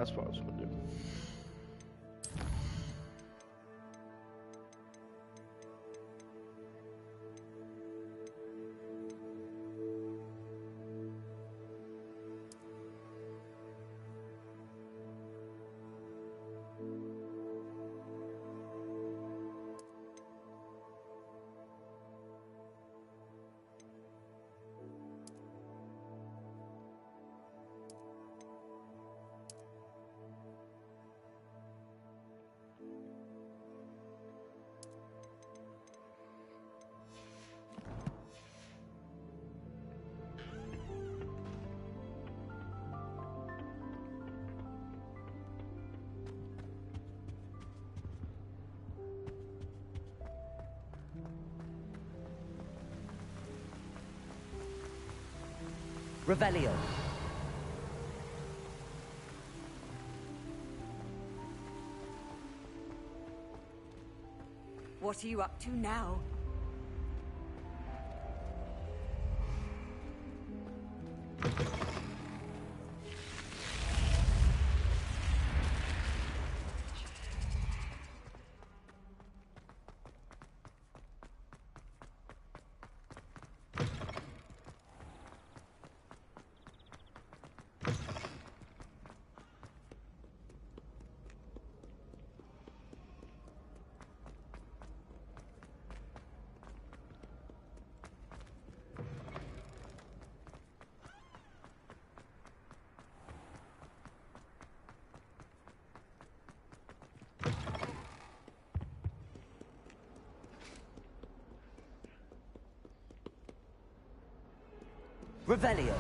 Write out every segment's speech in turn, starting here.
that's what I was gonna do. Revelio. What are you up to now? Revelio.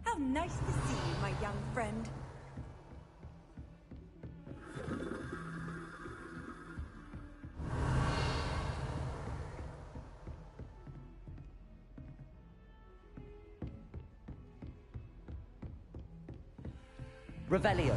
How nice to see you, my young friend. Revelio.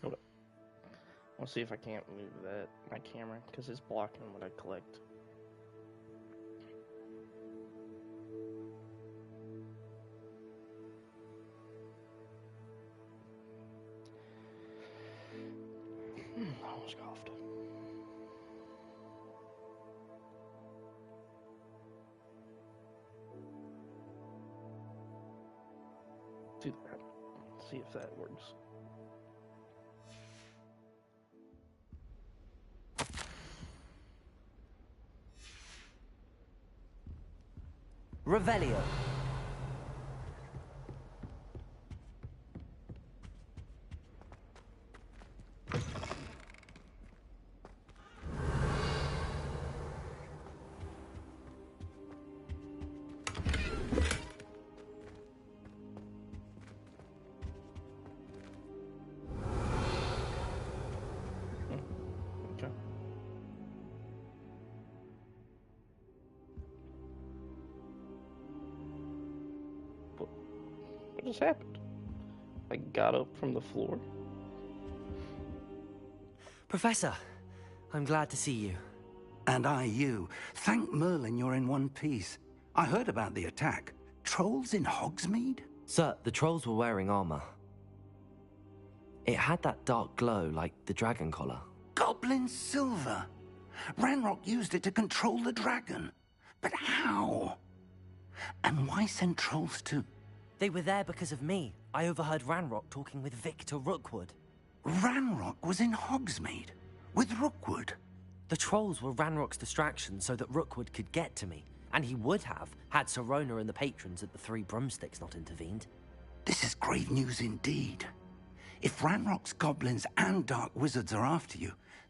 Hold up. I'll see if I can't move my camera, because it's blocking what I collect. I almost coughed. Do that. See if that works. Revelio. Okay. What just happened? I got up from the floor. Professor, I'm glad to see you. And I you. Thank Merlin you're in one piece. I heard about the attack. Trolls in Hogsmeade? Sir, the trolls were wearing armor. It had that dark glow like the dragon collar. Goblin silver. Ranrock used it to control the dragon. But how? And why send trolls too? They were there because of me. I overheard Ranrock talking with Victor Rookwood. Ranrock was in Hogsmeade with Rookwood. The trolls were Ranrock's distraction so that Rookwood could get to me. And he would have, had Sirona and the patrons at the Three Broomsticks not intervened. This is grave news indeed. If Ranrock's goblins and dark wizards are after you,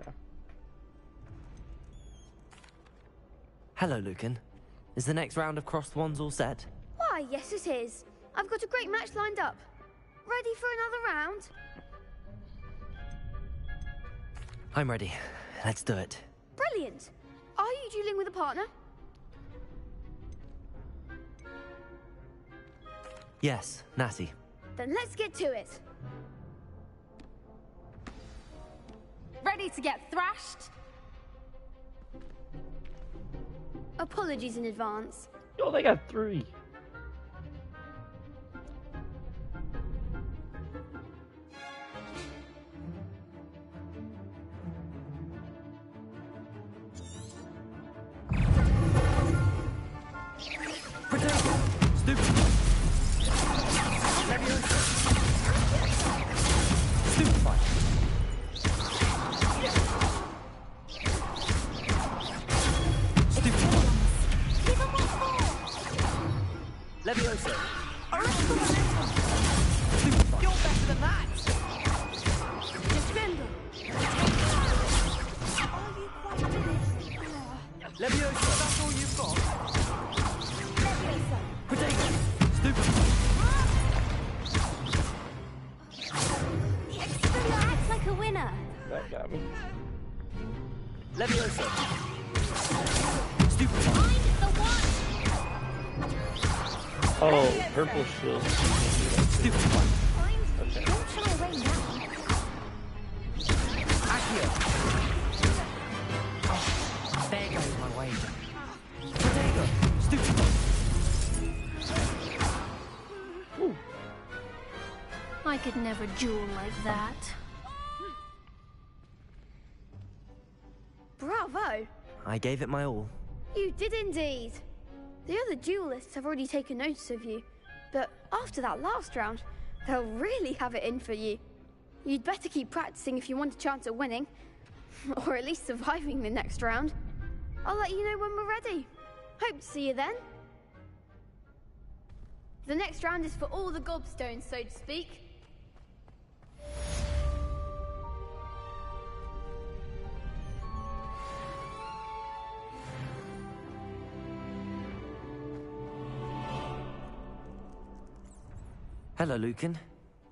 Okay. Hello, Lucan. Is the next round of crossed wands all set? Why, yes it is. I've got a great match lined up. Ready for another round? I'm ready. Let's do it. Brilliant. Are you dueling with a partner? Yes, Natty. Then let's get to it. Ready to get thrashed? Apologies in advance. Yo, they got 3. Levioso. You're better than that. Defender. Are you quite finished? Levioso. That's all you've got? Potato. Expedia acts like a winner. That got me. Levioso. Find the one. Oh, purple shield. Stupid one. Okay. Don't shy away now. Accio. There goes my wager. Potato. Stupid one. I could never duel like that. Bravo! I gave it my all. You did indeed. The other duelists have already taken notice of you, but after that last round, they'll really have it in for you. You'd better keep practicing if you want a chance at winning, or at least surviving the next round. I'll let you know when we're ready. Hope to see you then. The next round is for all the gobstones, so to speak. Hello, Lucan.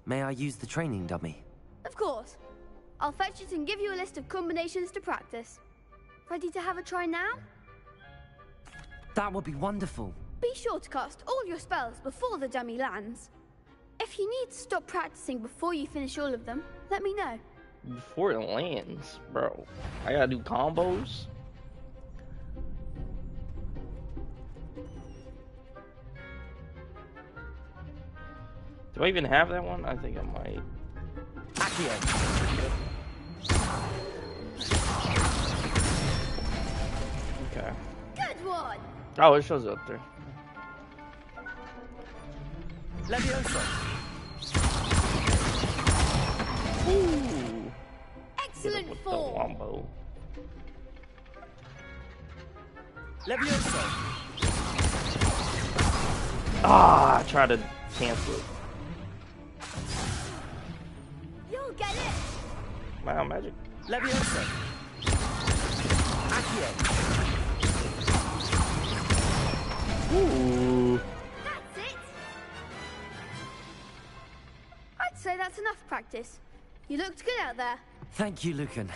May I use the training dummy? Of course. I'll fetch it and give you a list of combinations to practice. Ready to have a try now? That would be wonderful. Be sure to cast all your spells before the dummy lands. If you need to stop practicing before you finish all of them, let me know. Before it lands, bro. I gotta do combos. Do I even have that one? I think I might. Accio. Okay. Good one! Oh, it shows up there. Levioso. Ooh. Excellent With the form! wombo. Levioso. Ah, I tried to cancel it. You'll get it! Wow, magic. Levioso. Accio. Ooh. That's it! I'd say that's enough practice. You looked good out there. Thank you, Lucan.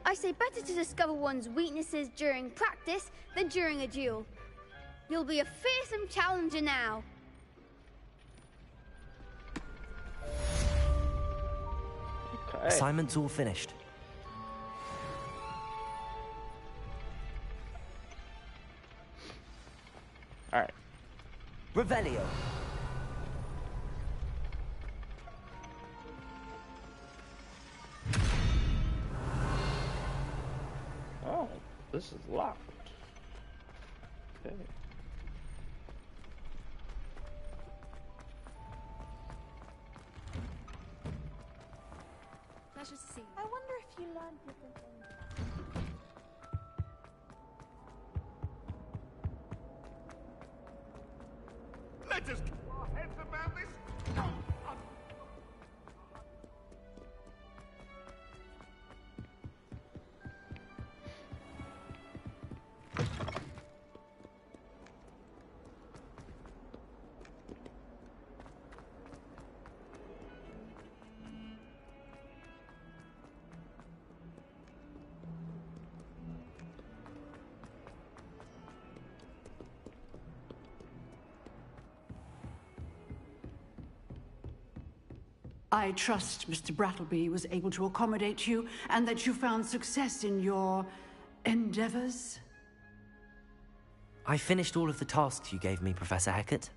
I say better to discover one's weaknesses during practice than during a duel. You'll be a fearsome challenger now. Okay. Assignment's all finished. Alright. Revelio. Oh, this is locked. Okay. Pleasure to see you. I wonder if you learned different things. Let us keep our heads about this. I trust Mr. Brattleby was able to accommodate you and that you found success in your endeavors. I finished all of the tasks you gave me, Professor Hecat.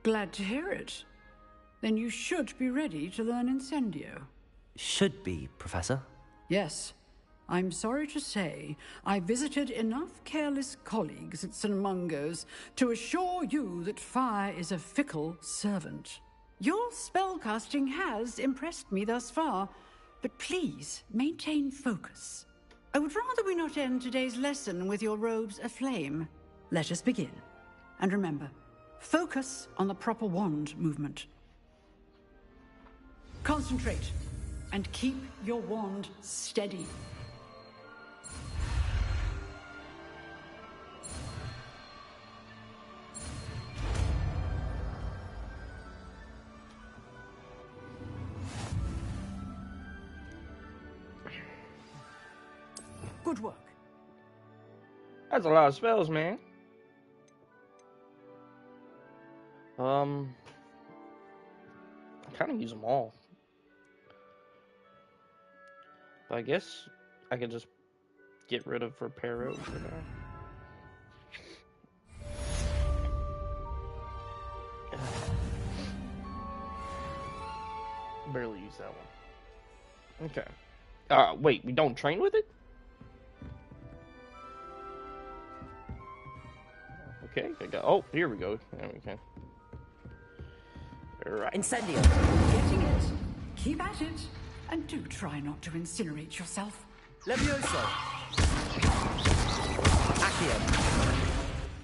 Glad to hear it. Then you should be ready to learn Incendio. Should be, Professor. Yes. I'm sorry to say, I visited enough careless colleagues at St. Mungo's to assure you that fire is a fickle servant. Your spellcasting has impressed me thus far, but please maintain focus. I would rather we not end today's lesson with your robes aflame. Let us begin. And remember, focus on the proper wand movement. Concentrate, and keep your wand steady. Good work. That's a lot of spells, man. I kind of use them all. But I guess I could just get rid of Reparo for now. Barely use that one. Okay. Wait, we don't train with it? Okay, oh, here we go. There we go. Right. Incendio. Getting it. Keep at it. And do try not to incinerate yourself. Levioso. Accio.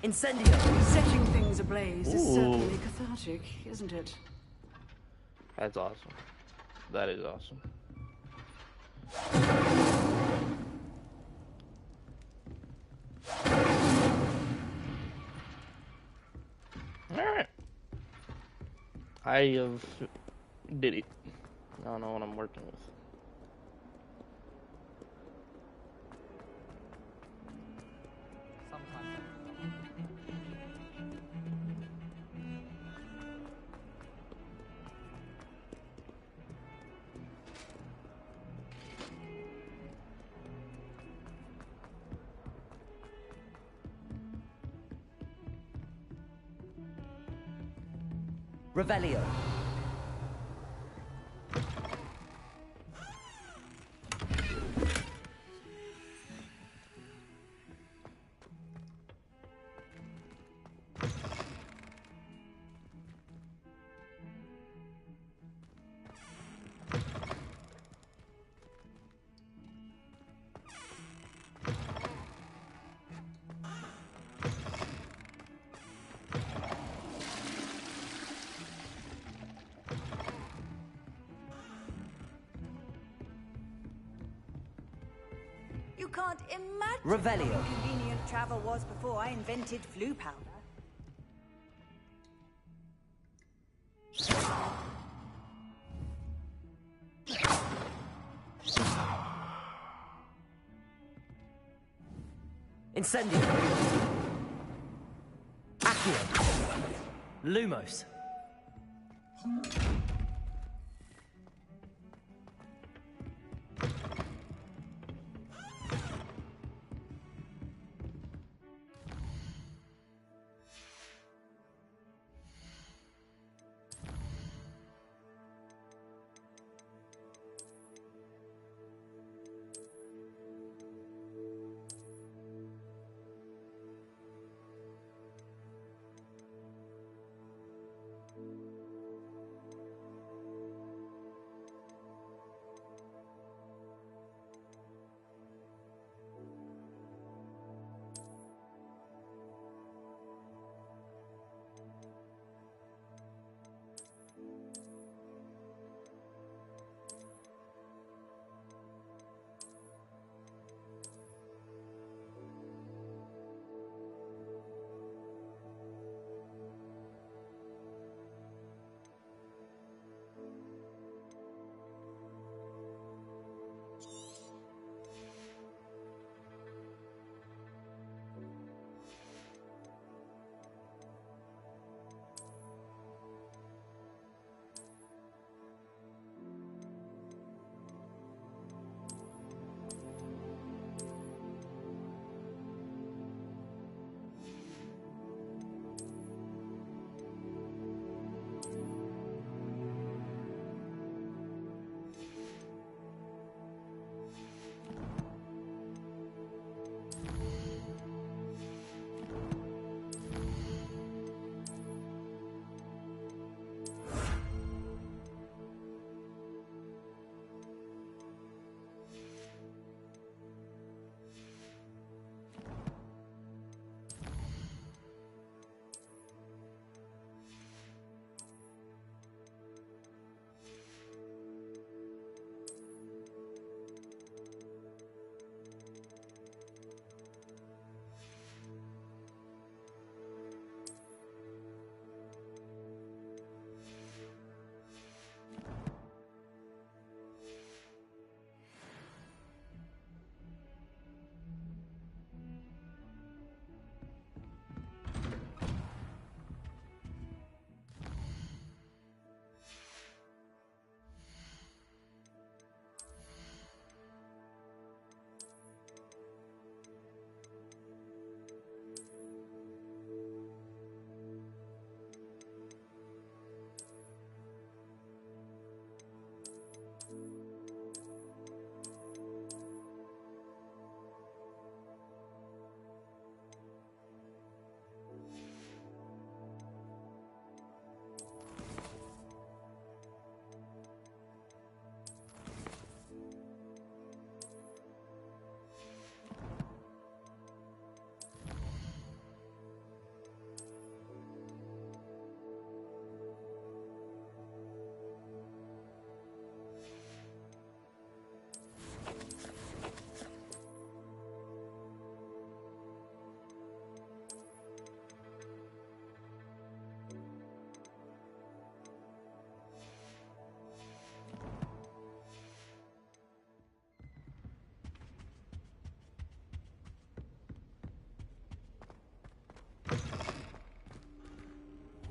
Incendio. Setting things ablaze is Ooh. certainly cathartic, isn't it? That's awesome. That is awesome. Alright. I have did it. I don't know what I'm working with. Revelio. You can't imagine Revelio. how inconvenient travel was before I invented flu powder. Incendio. Accio. Lumos.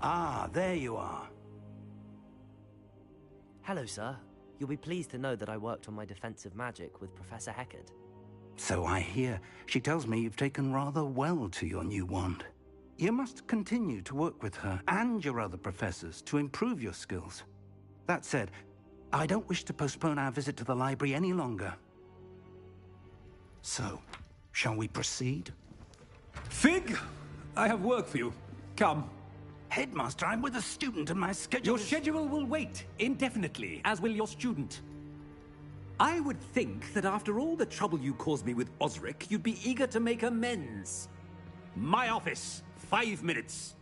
Ah, there you are. Hello, sir. You'll be pleased to know that I worked on my defensive magic with Professor Heckard. So I hear. She tells me you've taken rather well to your new wand. You must continue to work with her and your other professors to improve your skills. That said, I don't wish to postpone our visit to the library any longer. So, shall we proceed? Fig, I have work for you. Come. Headmaster, I'm with a student and my schedule Your schedule will wait indefinitely, as will your student. I would think that after all the trouble you caused me with Osric, you'd be eager to make amends. My office, 5 minutes.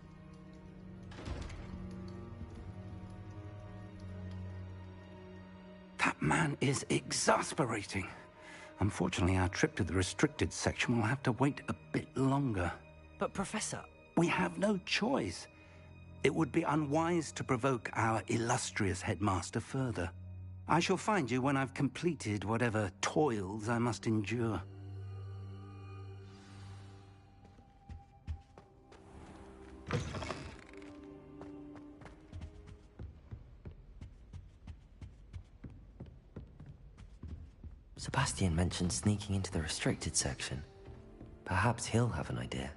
That man is exasperating. Unfortunately, our trip to the restricted section will have to wait a bit longer. But, Professor... We have no choice. It would be unwise to provoke our illustrious headmaster further. I shall find you when I've completed whatever toils I must endure. Sebastian mentioned sneaking into the restricted section. Perhaps he'll have an idea.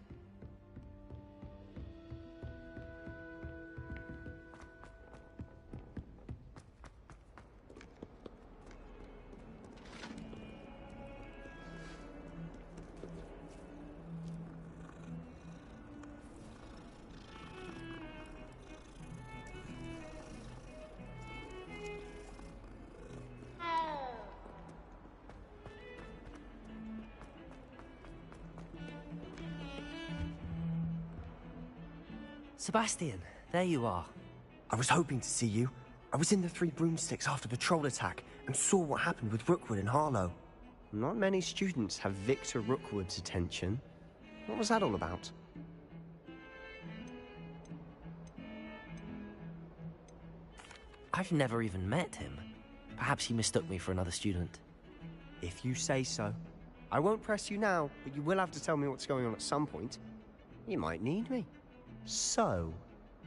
Sebastian, there you are. I was hoping to see you. I was in the Three Broomsticks after the troll attack and saw what happened with Rookwood and Harlow. Not many students have Victor Rookwood's attention. What was that all about? I've never even met him. Perhaps he mistook me for another student. If you say so. I won't press you now, but you will have to tell me what's going on at some point. You might need me. So,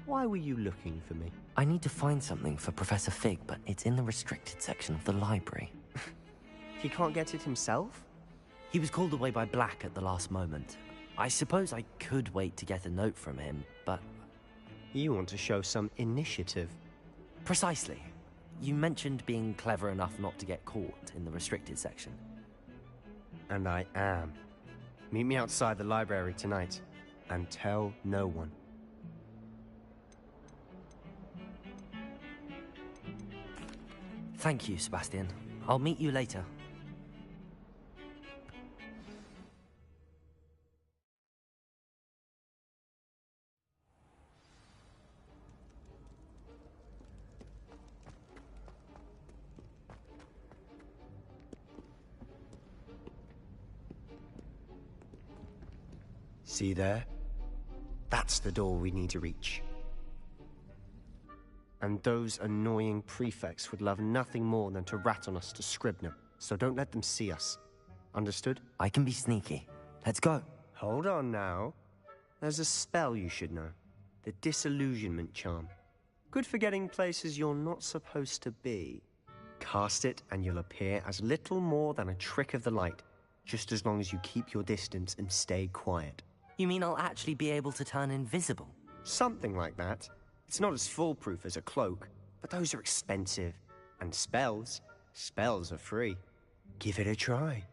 why were you looking for me? I need to find something for Professor Fig, but it's in the restricted section of the library. He can't get it himself? He was called away by Black at the last moment. I suppose I could wait to get a note from him, but... You want to show some initiative. Precisely. You mentioned being clever enough not to get caught in the restricted section. And I am. Meet me outside the library tonight, and tell no one. Thank you, Sebastian. I'll meet you later. See there? That's the door we need to reach. And those annoying prefects would love nothing more than to rat on us to Scribner, so don't let them see us. Understood? I can be sneaky. Let's go. Hold on now. There's a spell you should know. The Disillusionment Charm. Good for getting places you're not supposed to be. Cast it and you'll appear as little more than a trick of the light, just as long as you keep your distance and stay quiet. You mean I'll actually be able to turn invisible? Something like that. It's not as foolproof as a cloak, but those are expensive. And spells are free. Give it a try.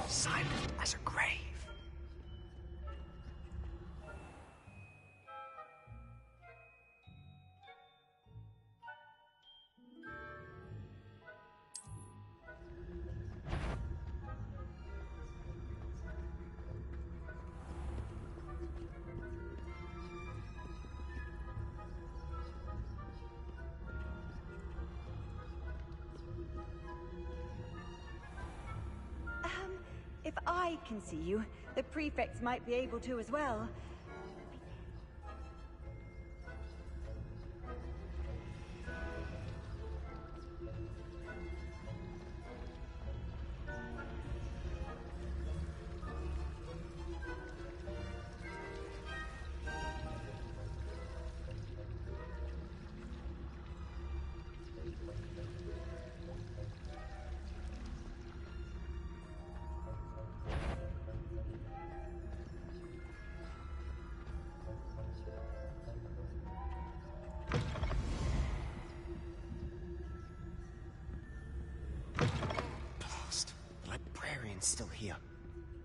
Silent as a grave. If I can see you, the prefects might be able to as well. Still here.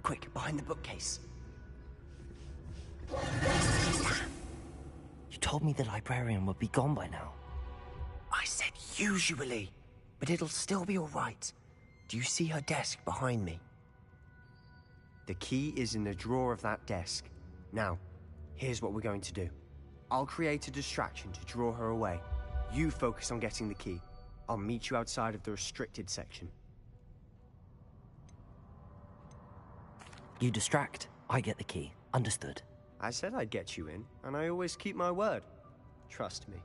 Quick, behind the bookcase. You told me the librarian would be gone by now. I said usually, but it'll still be all right. Do you see her desk behind me? The key is in the drawer of that desk. Now, here's what we're going to do. I'll create a distraction to draw her away. You focus on getting the key. I'll meet you outside of the restricted section. You distract, I get the key. Understood. I said I'd get you in, and I always keep my word. Trust me.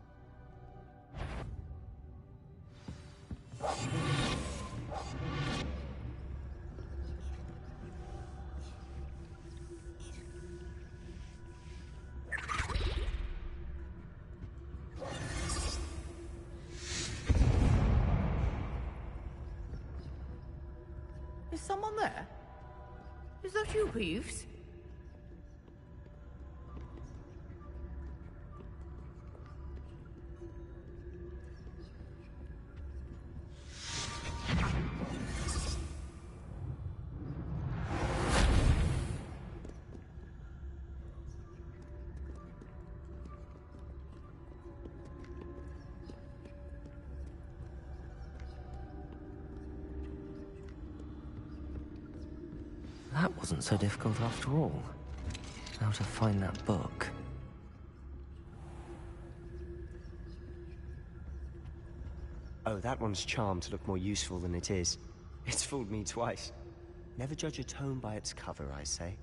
Is someone there? Is that you, Peeves? That wasn't so difficult after all. How to find that book. Oh, that one's charmed to look more useful than it is. It's fooled me twice. Never judge a tome by its cover, I say.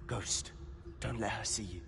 Ghost, don't let her see you.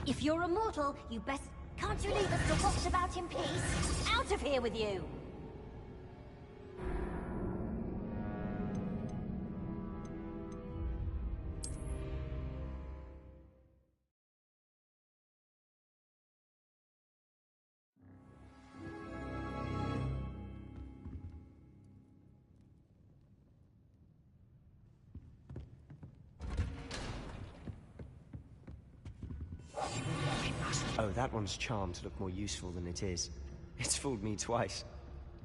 If you're a mortal, you best... Can't you leave us to watch about in peace? Out of here with you! Oh, that one's charmed to look more useful than it is. It's fooled me twice.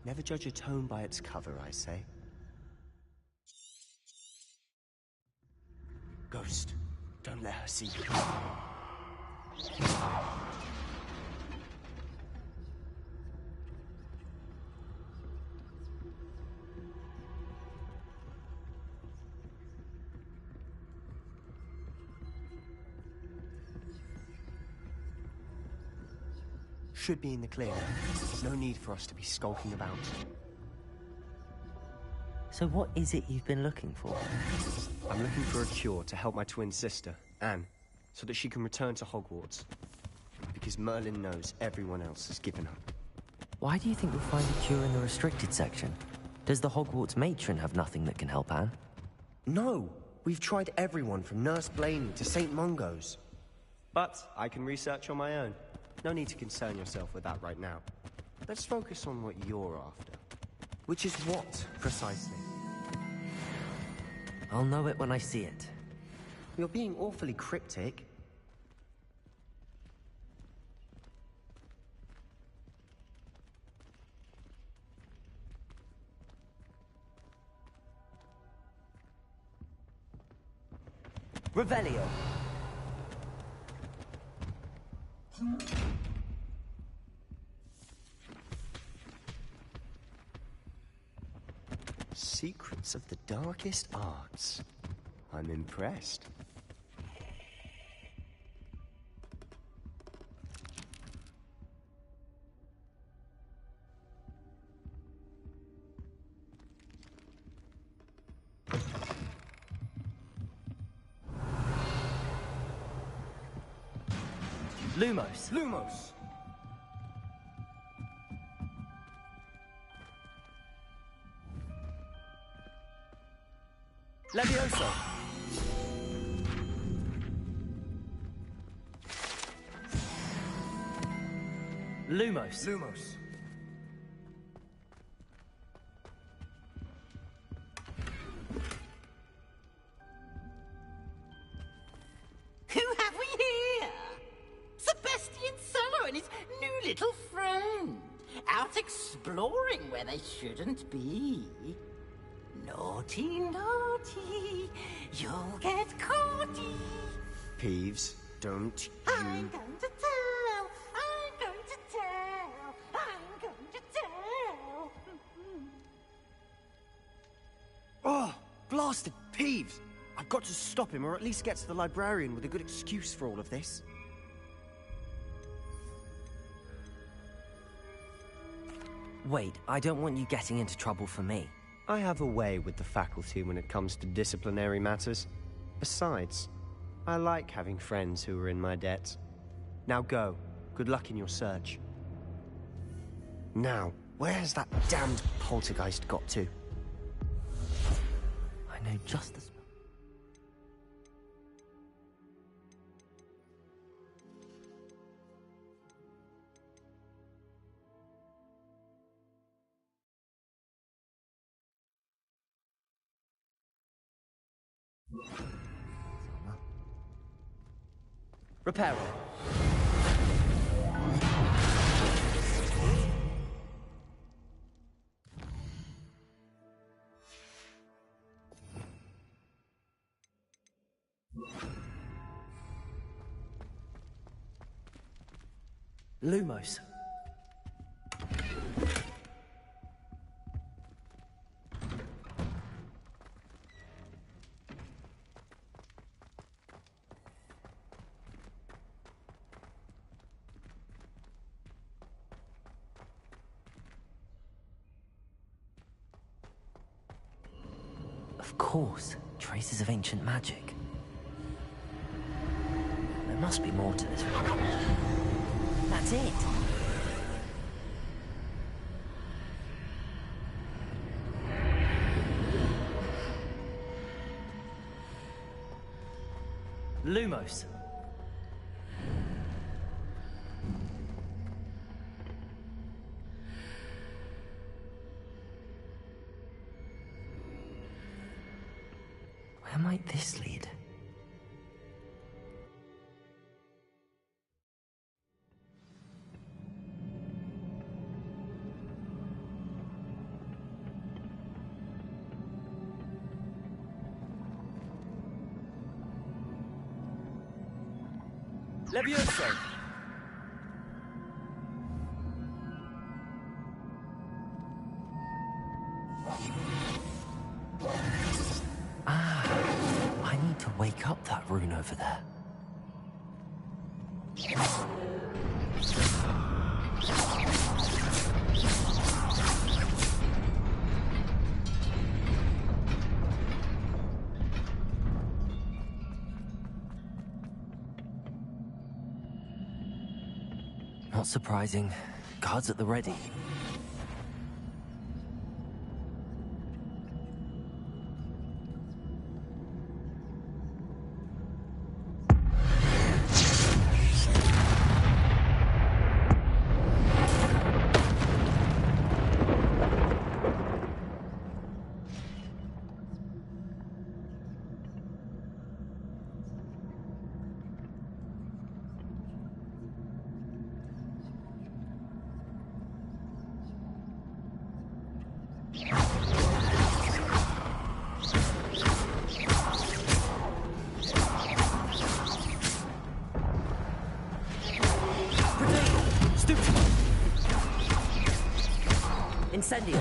Never judge a tome by its cover, I say. Ghost, don't let her see you. Should be in the clear. No need for us to be skulking about. So what is it you've been looking for? I'm looking for a cure to help my twin sister, Anne, so that she can return to Hogwarts. Because Merlin knows everyone else has given up. Why do you think you'll find a cure in the restricted section? Does the Hogwarts matron have nothing that can help Anne? No! We've tried everyone from Nurse Blaney to St. Mungo's. But I can research on my own. No need to concern yourself with that right now. Let's focus on what you're after. Which is what, precisely? I'll know it when I see it. You're being awfully cryptic. Revelio. Secrets of the darkest arts. I'm impressed. Lumos. Lumos! Levioso. Lumos. Lumos. Who have we here? Sebastian Solo and his new little friend. Out exploring where they shouldn't be. Naughty, naughty, you'll get caughty. Peeves, don't I'm going to tell, I'm going to tell, I'm going to tell. Oh, blasted Peeves! I've got to stop him, or at least get to the librarian with a good excuse for all of this. Wait, I don't want you getting into trouble for me. I have a way with the faculty when it comes to disciplinary matters. Besides, I like having friends who are in my debt. Now go. Good luck in your search. Now, where's that damned poltergeist got to? I know just the spell. Reparo. Lumos. Of course, traces of ancient magic. There must be more to this. That's it. Lumos. Where might this lead? Levioso. I need to wake up that rune over there. Not surprising. Guards at the ready. Incendio.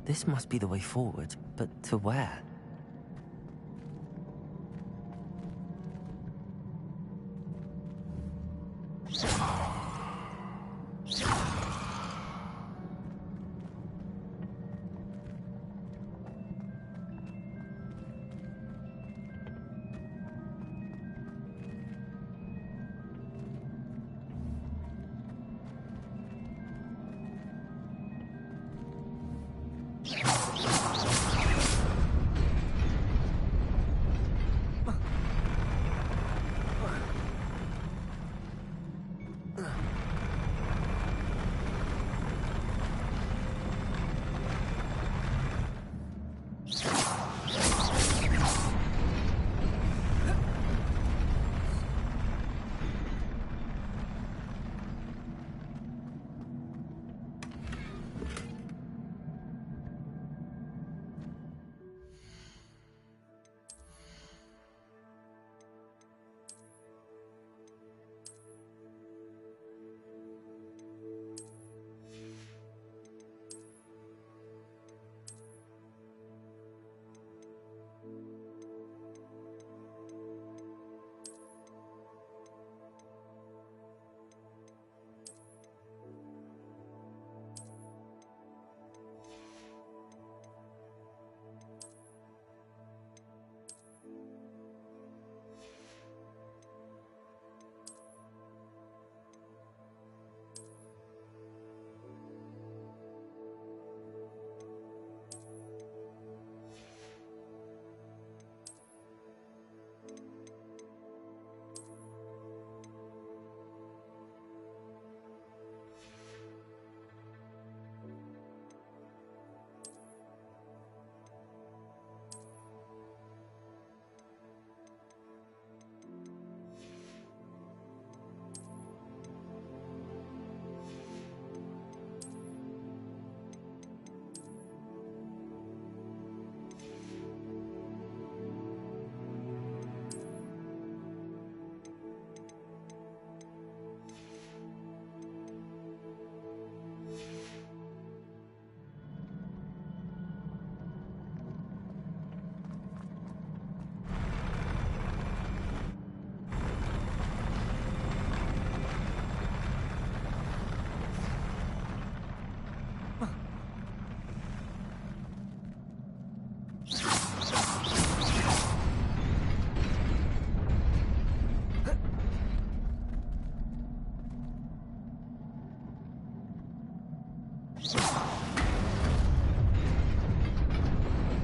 This must be the way forward, but to where?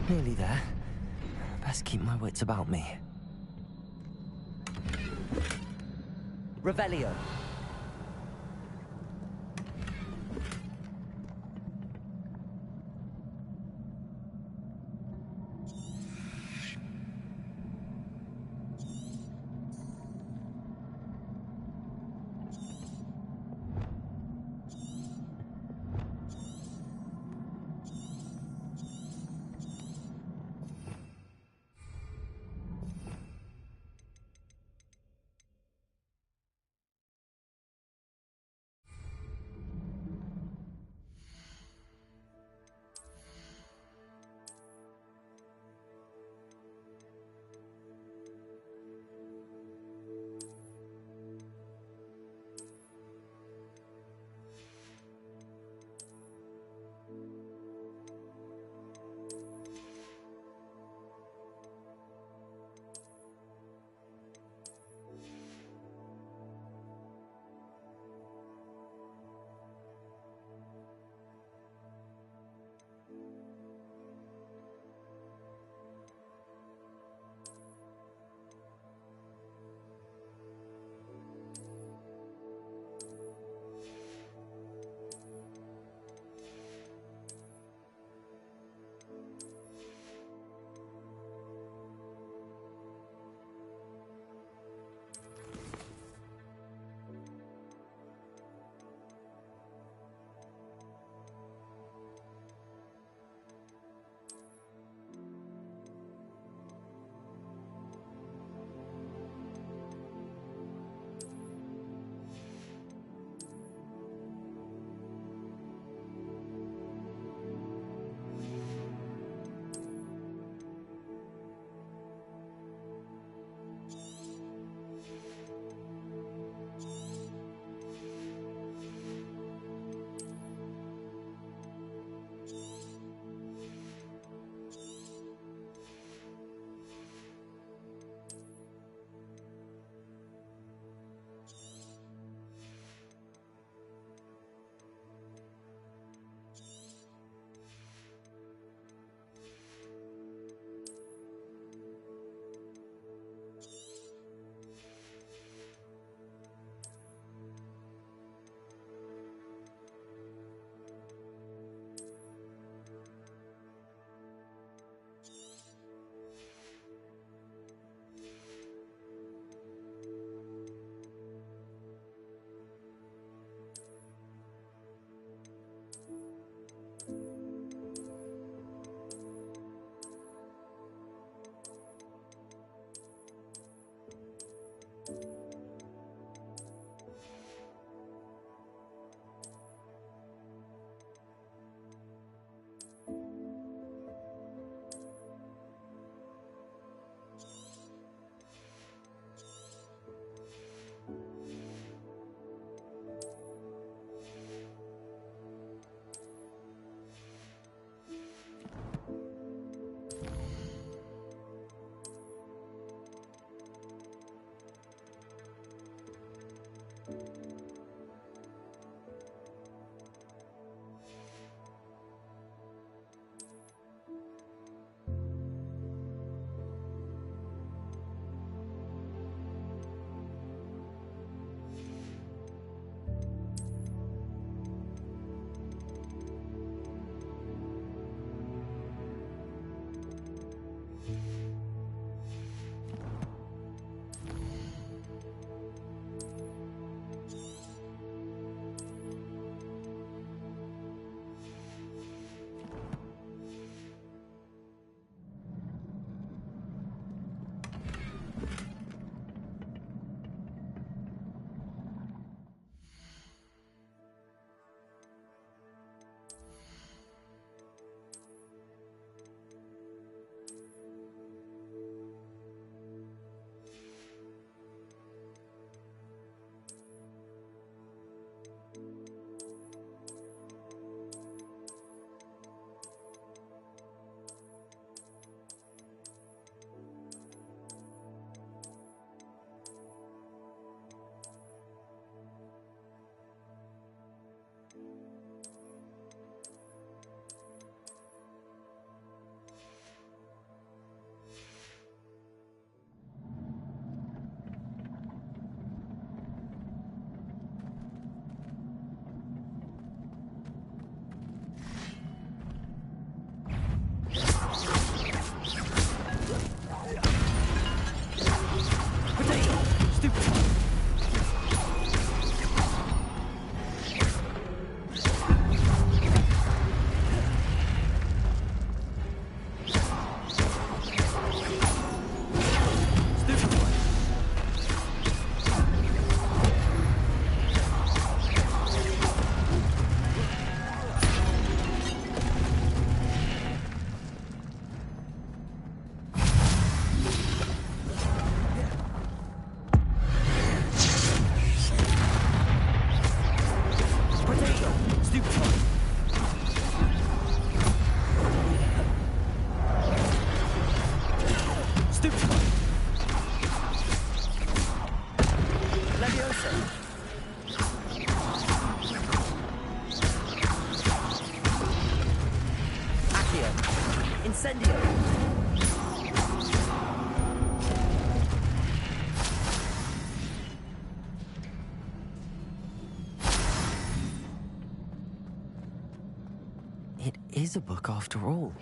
Nearly there. Best keep my wits about me. Revelio. is a book after all.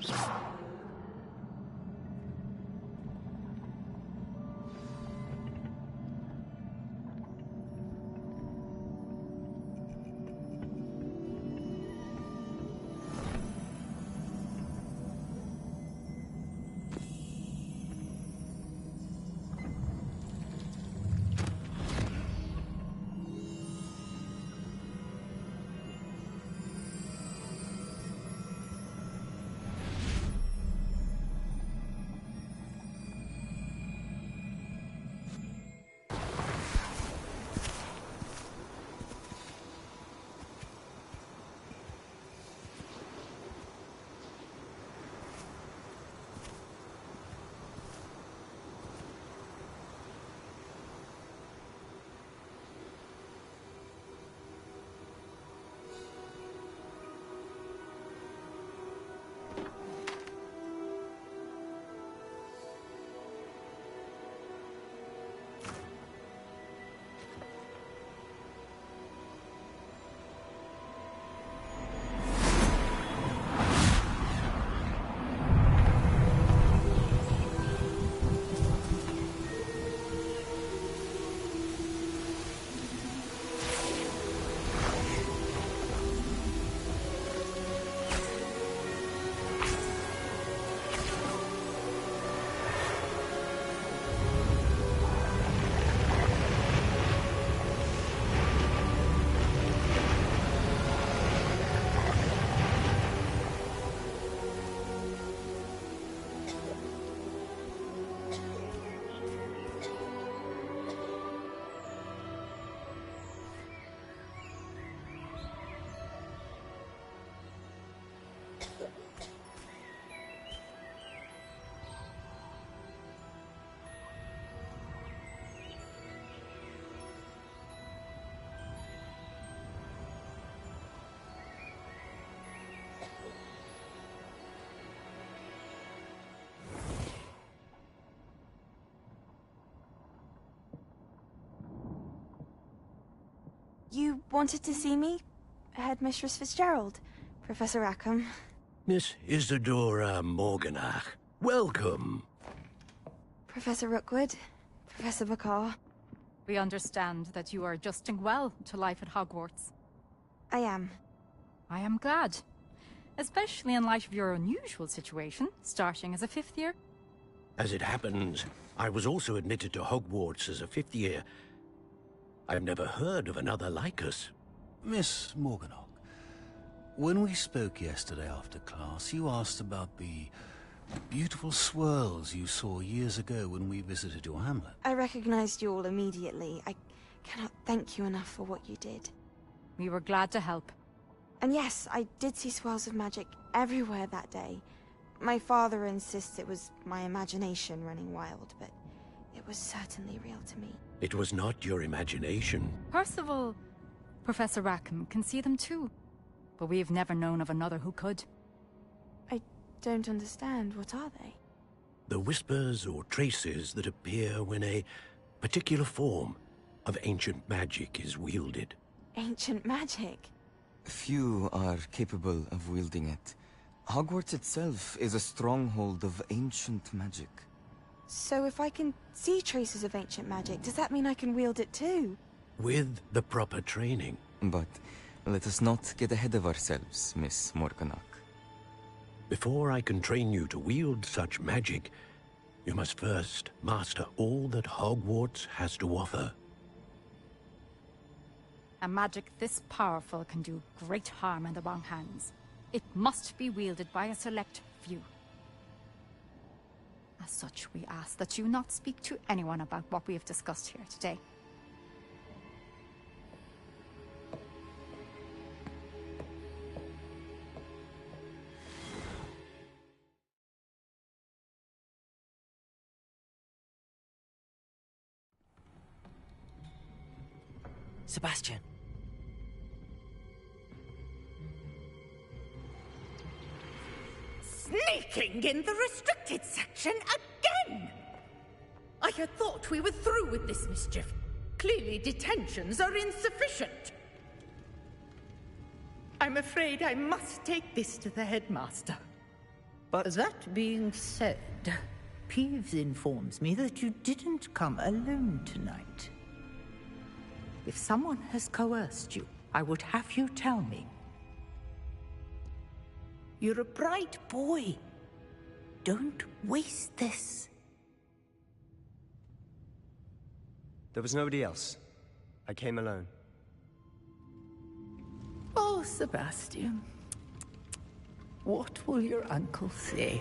You wanted to see me? Headmistress Fitzgerald? Professor Rackham? Miss Isadora Morganach, welcome. Professor Rookwood? Professor Bakar? We understand that you are adjusting well to life at Hogwarts. I am. I am glad. Especially in light of your unusual situation, starting as a 5th year. As it happens, I was also admitted to Hogwarts as a 5th year. I've never heard of another like us. Miss Morganach, when we spoke yesterday after class, you asked about the beautiful swirls you saw years ago when we visited your hamlet. I recognized you all immediately. I cannot thank you enough for what you did. We were glad to help. And yes, I did see swirls of magic everywhere that day. My father insists it was my imagination running wild, but it was certainly real to me. It was not your imagination. Percival, Professor Rackham can see them too. But we have never known of another who could. I don't understand. What are they? The whispers or traces that appear when a particular form of ancient magic is wielded. Ancient magic? Few are capable of wielding it. Hogwarts itself is a stronghold of ancient magic. So if I can see traces of ancient magic, does that mean I can wield it too? With the proper training. But let us not get ahead of ourselves, Miss Morganach. Before I can train you to wield such magic, you must first master all that Hogwarts has to offer. A magic this powerful can do great harm in the wrong hands. It must be wielded by a select few. As such, we ask that you not speak to anyone about what we have discussed here today. Sebastian. Sneaking in the restricted section again! I had thought we were through with this mischief. Clearly detentions are insufficient. I'm afraid I must take this to the headmaster. But that being said, Peeves informs me that you didn't come alone tonight. If someone has coerced you, I would have you tell me. You're a bright boy. Don't waste this. There was nobody else. I came alone. Oh, Sebastian. What will your uncle say?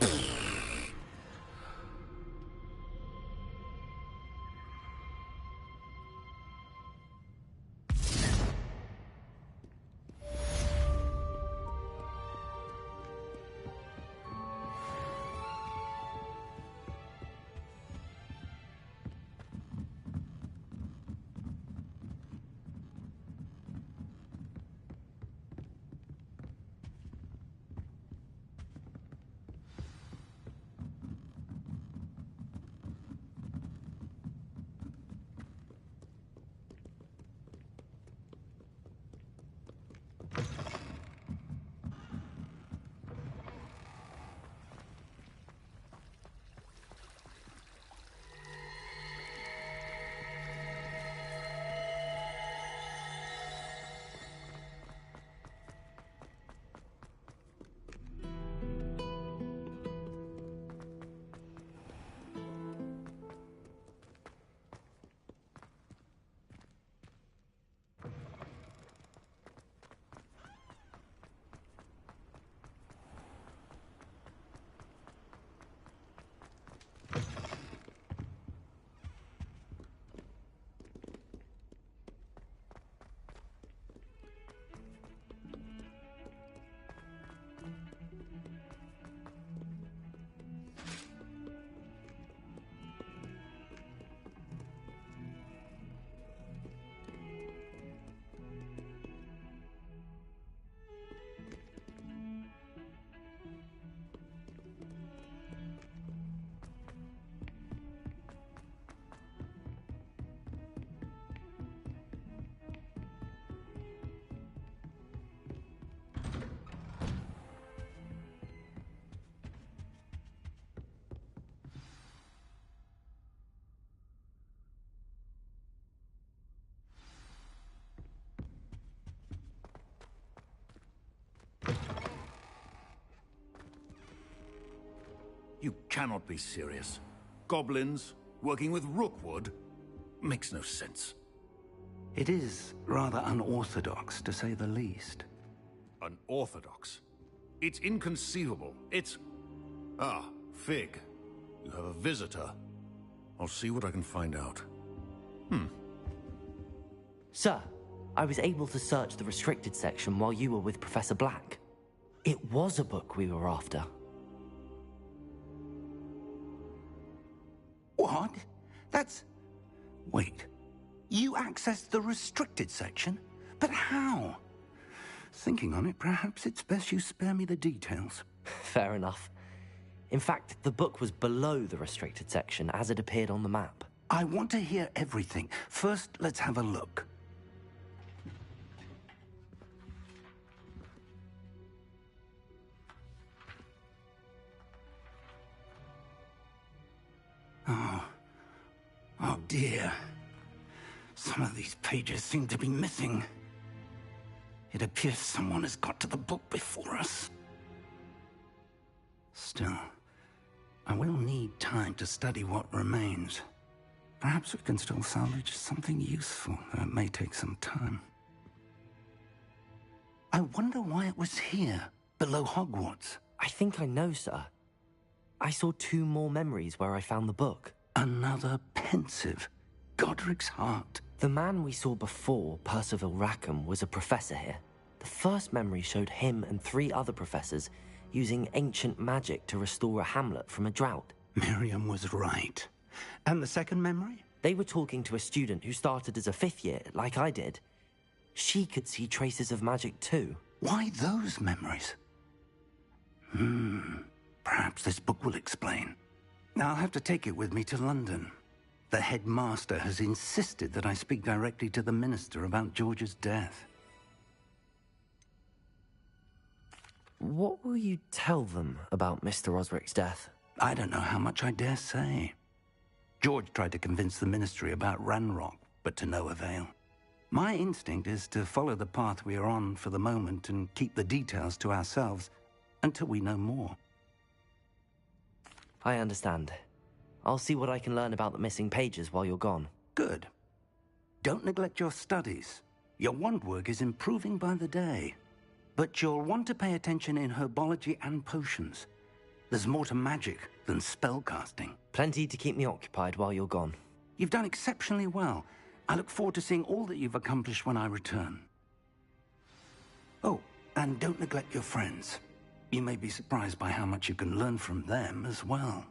You cannot be serious. Goblins working with Rookwood makes no sense. It is rather unorthodox, to say the least. Unorthodox? It's inconceivable. It's... Ah, Fig. You have a visitor. I'll see what I can find out. Sir, I was able to search the restricted section while you were with Professor Black. It was a book we were after. What? That's... Wait. You accessed the restricted section? But how? Thinking on it, perhaps it's best you spare me the details. Fair enough. In fact, the book was below the restricted section as it appeared on the map. I want to hear everything. First, let's have a look. Oh dear. Some of these pages seem to be missing. It appears someone has got to the book before us. Still, I will need time to study what remains. Perhaps we can still salvage something useful, though it may take some time. I wonder why it was here, below Hogwarts. I think I know, sir. I saw 2 more memories where I found the book. Another pensive. Godric's heart. The man we saw before, Percival Rackham, was a professor here. The first memory showed him and 3 other professors using ancient magic to restore a hamlet from a drought. Miriam was right. And the second memory? They were talking to a student who started as a 5th year, like I did. She could see traces of magic too. Why those memories? Perhaps this book will explain. I'll have to take it with me to London. The headmaster has insisted that I speak directly to the minister about George's death. What will you tell them about Mr. Osric's death? I don't know how much I dare say. George tried to convince the Ministry about Ranrock, but to no avail. My instinct is to follow the path we are on for the moment and keep the details to ourselves until we know more. I understand. I'll see what I can learn about the missing pages while you're gone. Good. Don't neglect your studies. Your wand work is improving by the day. But you'll want to pay attention in herbology and potions. There's more to magic than spellcasting. Plenty to keep me occupied while you're gone. You've done exceptionally well. I look forward to seeing all that you've accomplished when I return. Oh, and don't neglect your friends. You may be surprised by how much you can learn from them as well.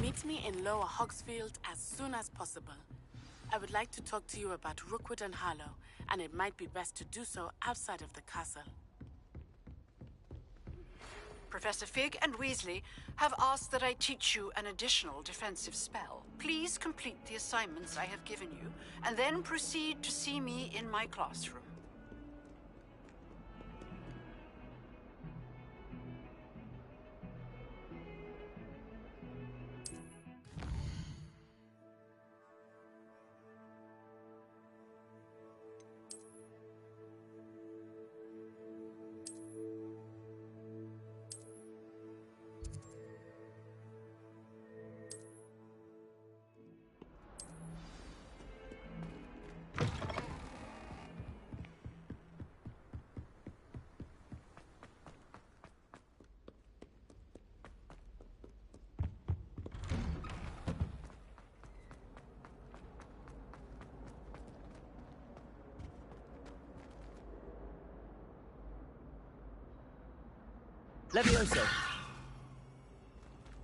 Meet me in Lower Hogsfield as soon as possible. I would like to talk to you about Rookwood and Harlow, and it might be best to do so outside of the castle. Professor Fig and Weasley have asked that I teach you an additional defensive spell. Please complete the assignments I have given you, and then proceed to see me in my classroom. Levioso.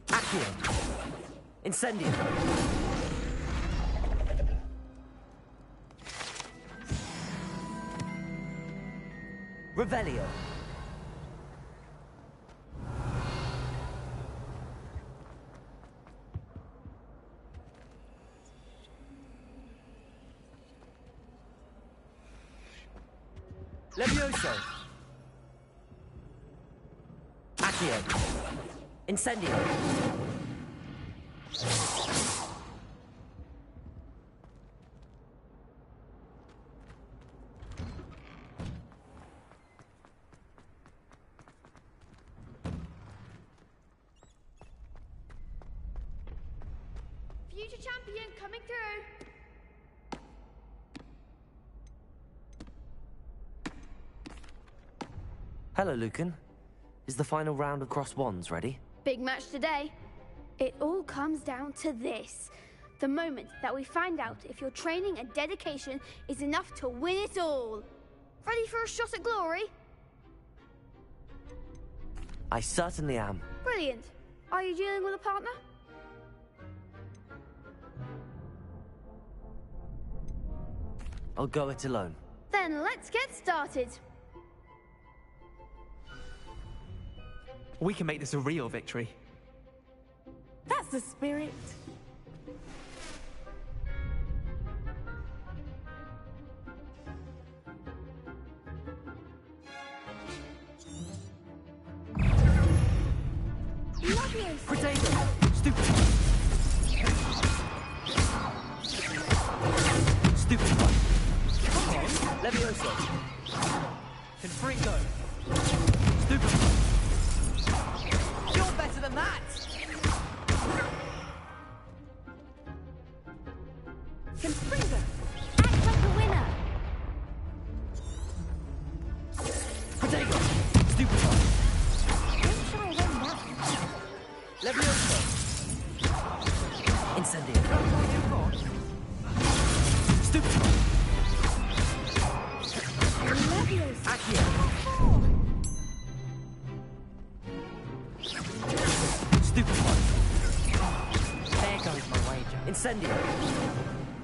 Accio. Incendio. Revelio. Levioso. Accio. Incendio. future champion coming through. Hello, Lucan. Is the final round of cross wands ready? Big match today. It all comes down to this. The moment that we find out if your training and dedication is enough to win it all. Ready for a shot at glory? I certainly am. Brilliant. Are you dealing with a partner? I'll go it alone. Then let's get started. We can make this a real victory. That's the spirit. Potato! Stupid! Stupid one! Come on! Levioso! Confringo! Stupid one! You're better than that! Confringo! Act like a winner! Potato! Stupid one! Don't try them now. Levioso! Incendio! Stupid! Leviosa! Accio! Stupid one! There goes my wager. Incendio!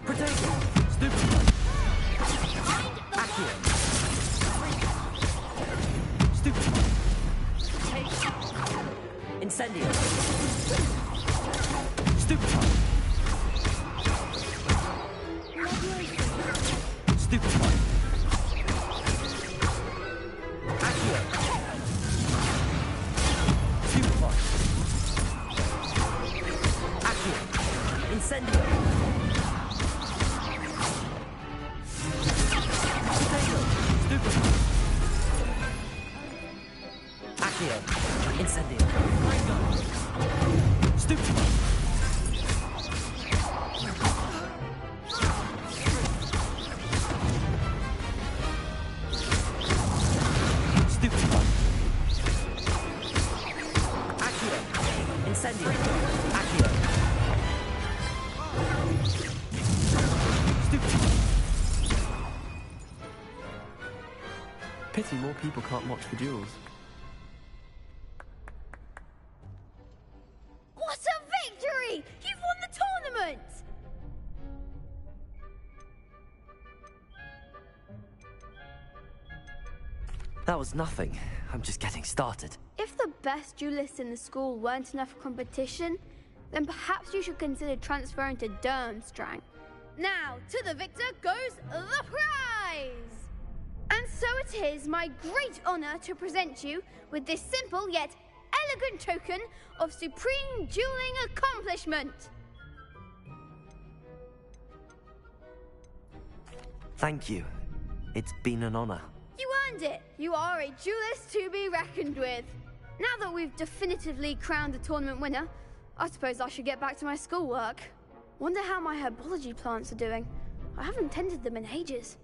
Potato! Stupid one! Accio! Stupid one! Incendio! Stupid one! Stupid one! Accio! Stupid one! Accio! Incendio! Potato! Stupid one! Accio! Incendio! Ringo! Stupid one! Stupid one! Accio! Incendio! Accio! Stupid one! Pity more people can't watch the duels. What a victory! You've won the tournament! That was nothing. I'm just getting started. If the best duelists in the school weren't enough for competition, then perhaps you should consider transferring to Durmstrang. Now, to the victor goes the prize! And so it is my great honor to present you with this simple yet elegant token of supreme dueling accomplishment. Thank you. It's been an honor. You earned it. You are a duelist to be reckoned with. Now that we've definitively crowned the tournament winner, I suppose I should get back to my schoolwork. Wonder how my herbology plants are doing. I haven't tended them in ages.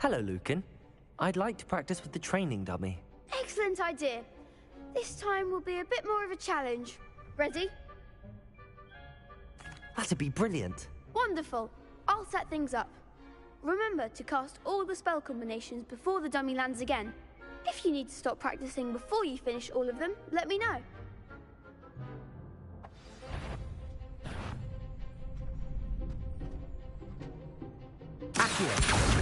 Hello, Lucan. I'd like to practice with the training dummy. Excellent idea. This time will be a bit more of a challenge. Ready? That'd be brilliant. Wonderful. I'll set things up. Remember to cast all the spell combinations before the dummy lands again. If you need to stop practicing before you finish all of them, let me know. Accio,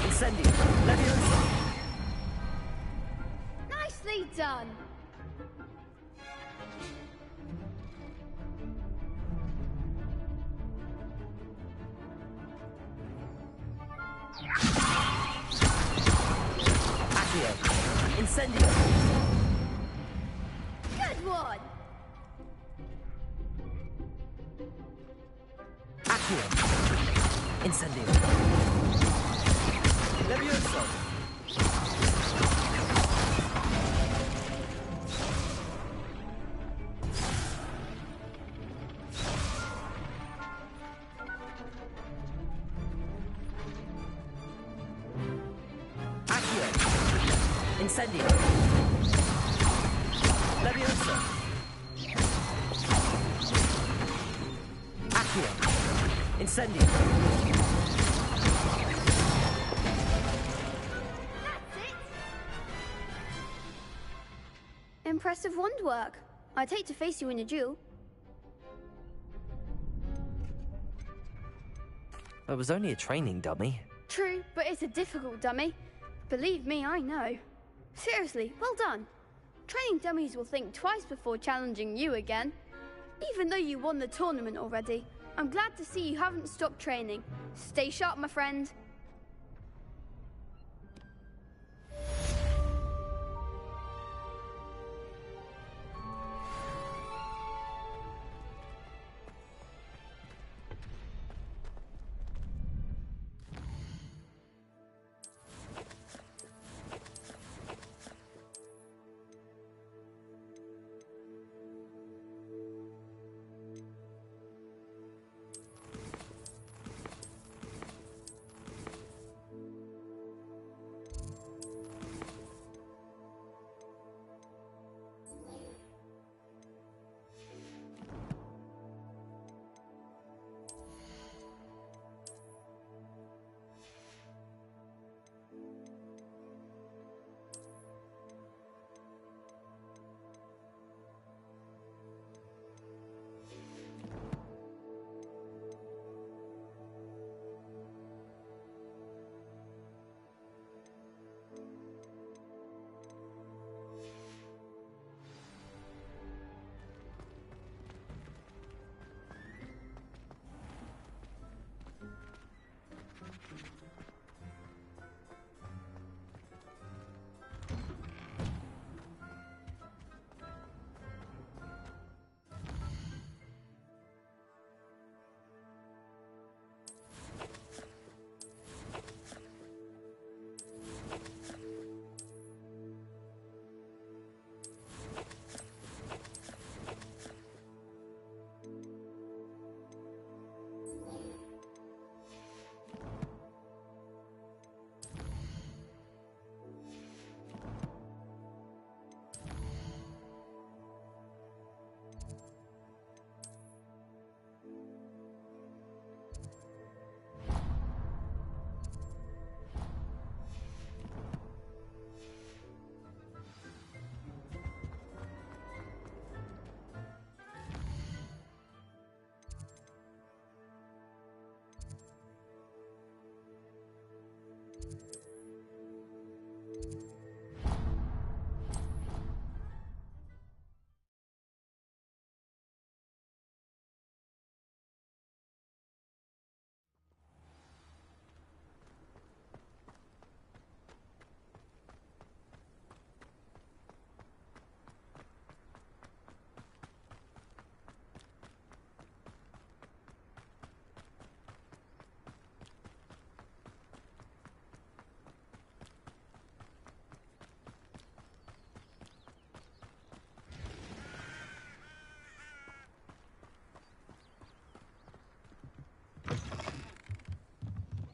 Incendio, Leviosa. Nicely done. Accio, Incendio. Good one. Accio, Incendio. Leviosa. Accio, Incendio. Leviosa. Accio, Incendio. Impressive wand work. I'd hate to face you in a duel. It was only a training dummy. True, but it's a difficult dummy. Believe me, I know. Seriously, well done. Training dummies will think twice before challenging you again. Even though you won the tournament already, I'm glad to see you haven't stopped training. Stay sharp, my friend.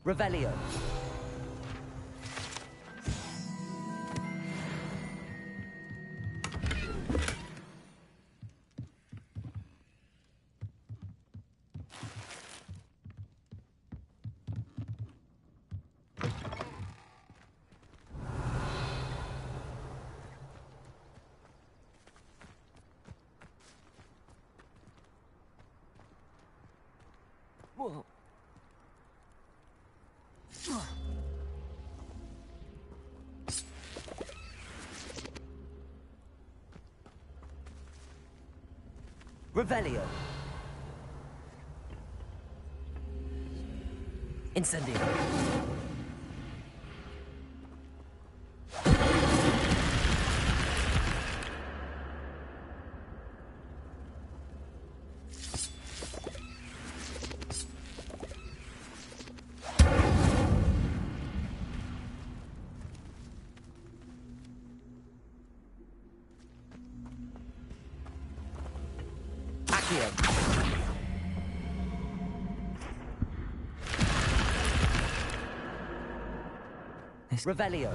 Revelio. Whoa. Revelio. Incendio. Revelio.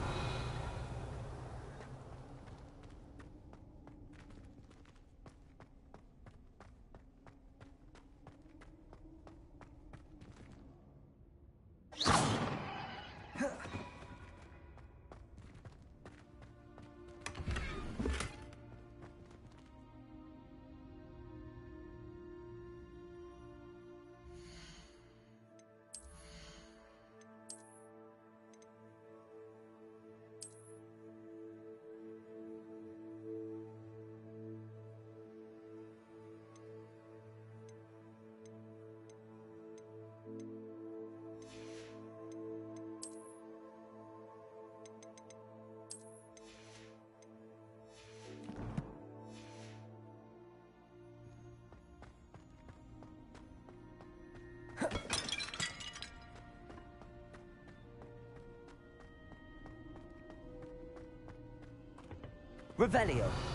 Revelio.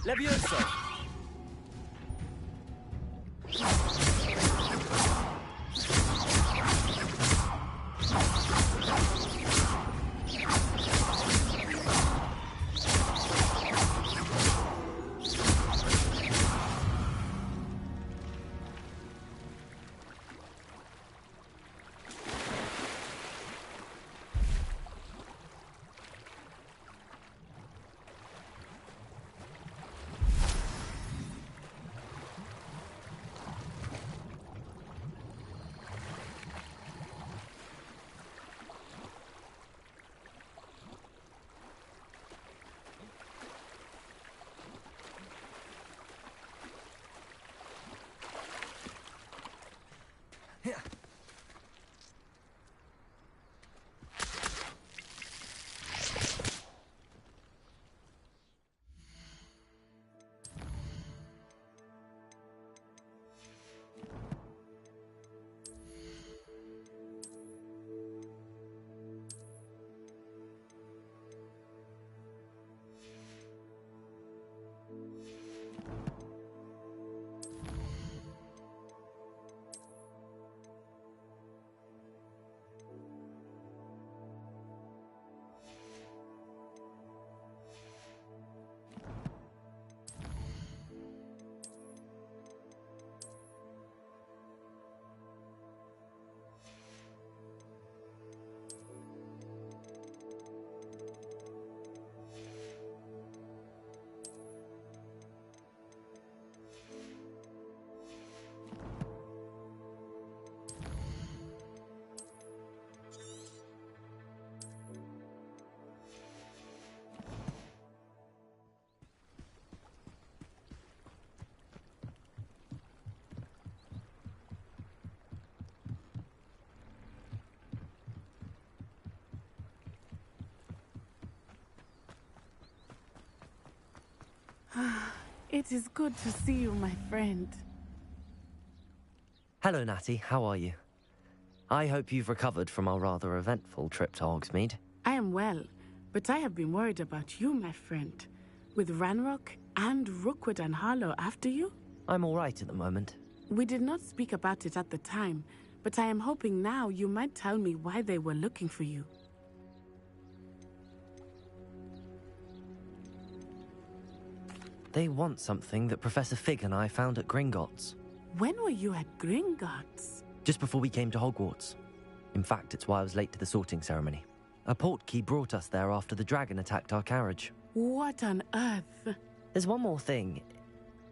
Levioso. It is good to see you, my friend. Hello, Natty. How are you? I hope you've recovered from our rather eventful trip to Hogsmeade. I am well, but I have been worried about you, my friend. With Ranrock and Rookwood and Harlow after you? I'm all right at the moment. We did not speak about it at the time, but I am hoping now you might tell me why they were looking for you. They want something that Professor Fig and I found at Gringotts. When were you at Gringotts? Just before we came to Hogwarts. In fact, it's why I was late to the sorting ceremony. A portkey brought us there after the dragon attacked our carriage. What on earth? There's one more thing.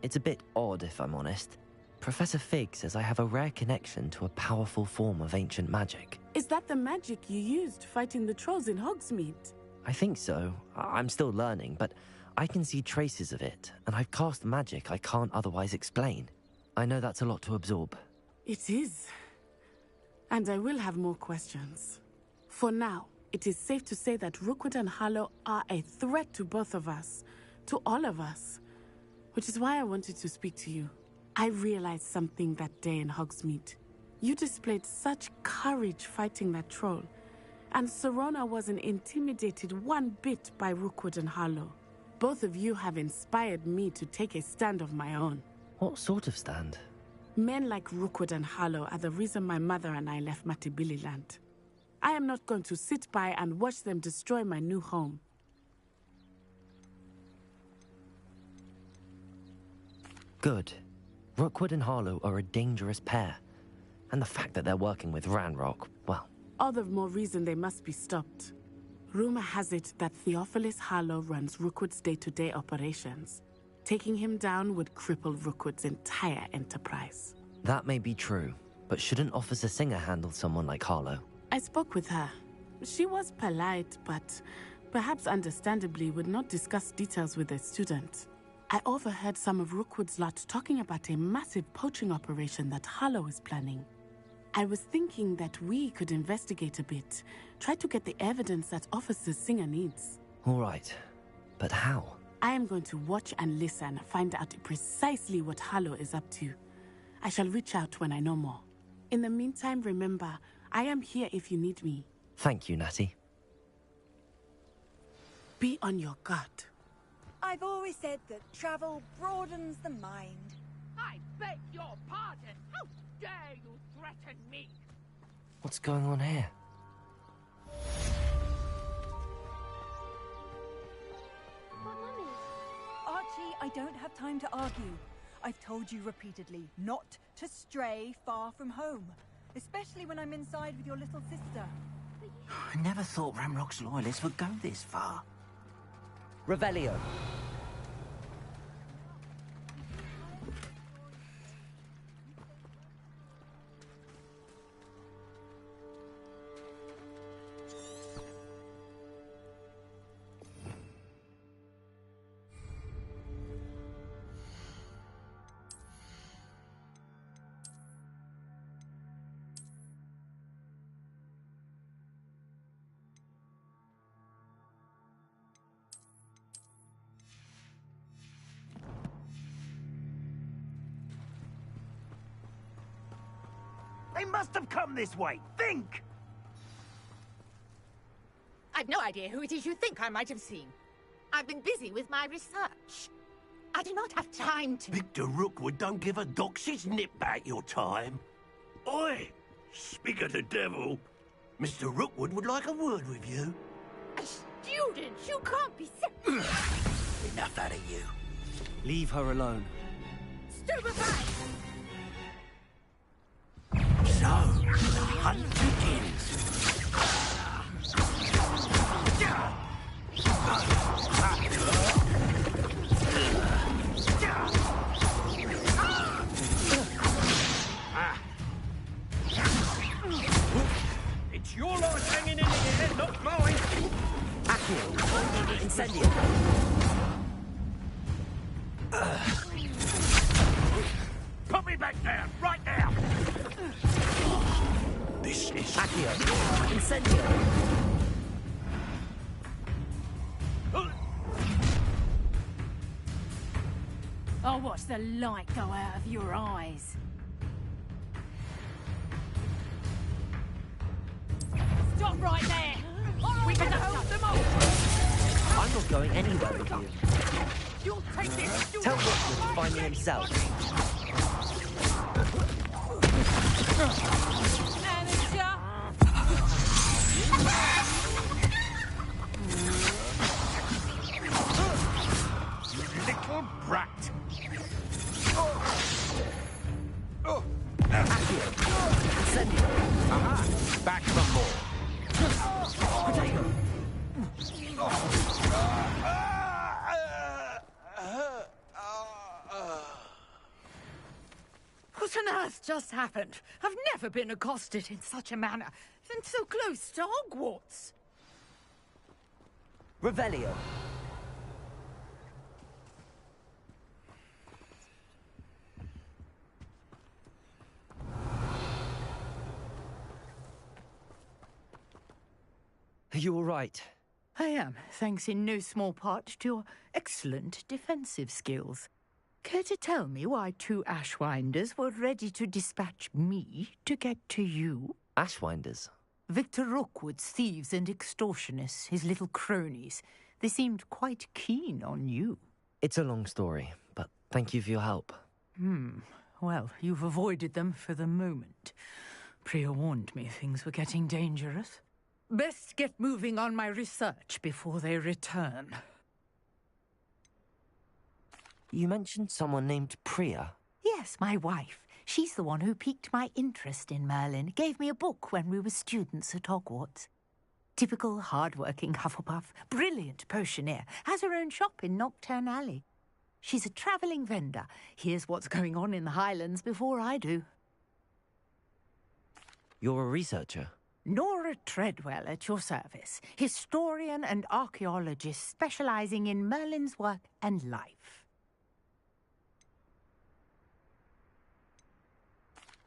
It's a bit odd, if I'm honest. Professor Fig says I have a rare connection to a powerful form of ancient magic. Is that the magic you used fighting the trolls in Hogsmeade? I think so. I'm still learning, but I can see traces of it, and I've cast magic I can't otherwise explain. I know that's a lot to absorb. It is. And I will have more questions. For now, it is safe to say that Rookwood and Harlow are a threat to both of us, to all of us, which is why I wanted to speak to you. I realized something that day in Hogsmeade. You displayed such courage fighting that troll, and Serona wasn't intimidated one bit by Rookwood and Harlow. Both of you have inspired me to take a stand of my own. What sort of stand? Men like Rookwood and Harlow are the reason my mother and I left Matibili Land. I am not going to sit by and watch them destroy my new home. Good. Rookwood and Harlow are a dangerous pair. And the fact that they're working with Ranrock, well... All the more reason they must be stopped. Rumor has it that Theophilus Harlow runs Rookwood's day-to-day operations. Taking him down would cripple Rookwood's entire enterprise. That may be true, but shouldn't Officer Singer handle someone like Harlow? I spoke with her. She was polite, but perhaps understandably would not discuss details with a student. I overheard some of Rookwood's lot talking about a massive poaching operation that Harlow is planning. I was thinking that we could investigate a bit, try to get the evidence that Officer Singer needs. All right, but how? I am going to watch and listen, find out precisely what Harlow is up to. I shall reach out when I know more. In the meantime, remember, I am here if you need me. Thank you, Natty. Be on your guard. I've always said that travel broadens the mind. I beg your pardon. How dare you threaten me? What's going on here? Archie, I don't have time to argue. I've told you repeatedly not to stray far from home, especially when I'm inside with your little sister. I never thought Ranrock's loyalists would go this far. Revelio. They must have come this way. Think! I've no idea who it is you think I might have seen. I've been busy with my research. I do not have time to... Victor Rookwood don't give a doxy's nip back your time. Oi! Speak of the devil. Mr. Rookwood would like a word with you. A student? You can't be Enough out of you. Leave her alone. Stupefied! So, the hunt begins. It's your life hanging in the air, not mine. Accio. Incendio. Put me back down, right now. This is... Accio. Incendio. I'll watch the light go out of your eyes. Stop right there! We can hold them off! I'm not going anywhere with you. You'll take this! Tell Rookwood to find me himself. Amateur! Little brat! Aha! Back for more! Potato! What on earth just happened? I've never been accosted in such a manner, and so close to Hogwarts. Revelio. Are you all right? I am, thanks in no small part to your excellent defensive skills. Care to tell me why 2 Ashwinders were ready to dispatch me to get to you? Ashwinders? Victor Rookwood's thieves and extortionists, his little cronies. They seemed quite keen on you. It's a long story, but thank you for your help. Well, you've avoided them for the moment. Priya warned me things were getting dangerous. Best get moving on my research before they return. You mentioned someone named Priya. Yes, my wife. She's the one who piqued my interest in Merlin. Gave me a book when we were students at Hogwarts. Typical hard-working Hufflepuff, brilliant potioneer, has her own shop in Knockturn Alley. She's a travelling vendor. Hears what's going on in the Highlands before I do. You're a researcher? Nora Treadwell at your service, historian and archaeologist specialising in Merlin's work and life.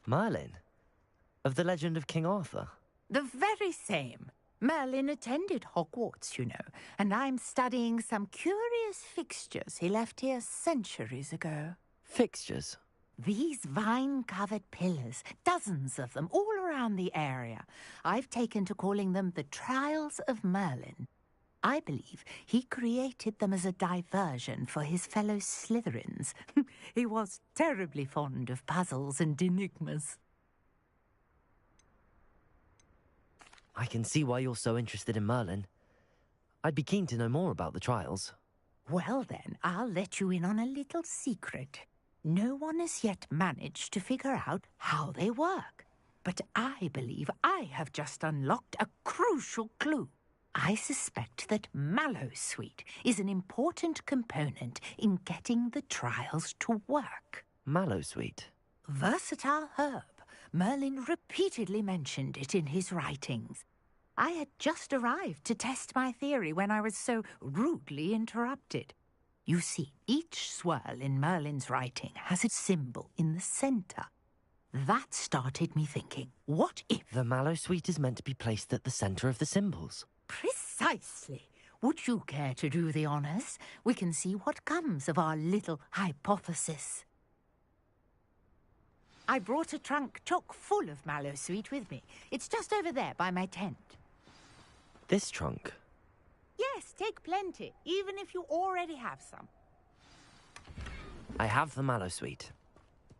Merlin? Of the legend of King Arthur? The very same. Merlin attended Hogwarts, you know, and I'm studying some curious fixtures he left here centuries ago. Fixtures? These vine-covered pillars, dozens of them, all around the area. I've taken to calling them the Trials of Merlin. I believe he created them as a diversion for his fellow Slytherins. He was terribly fond of puzzles and enigmas. I can see why you're so interested in Merlin. I'd be keen to know more about the trials. Well then, I'll let you in on a little secret. No one has yet managed to figure out how they work. But I believe I have just unlocked a crucial clue. I suspect that Mallowsweet is an important component in getting the trials to work. Mallowsweet? Versatile herb. Merlin repeatedly mentioned it in his writings. I had just arrived to test my theory when I was so rudely interrupted. You see, each swirl in Merlin's writing has a symbol in the centre. That started me thinking, what if... The Mallowsweet is meant to be placed at the centre of the symbols. Precisely. Would you care to do the honours? We can see what comes of our little hypothesis. I brought a trunk chock full of Mallowsweet with me. It's just over there by my tent. This trunk? Yes, take plenty, even if you already have some. I have the Mallowsweet.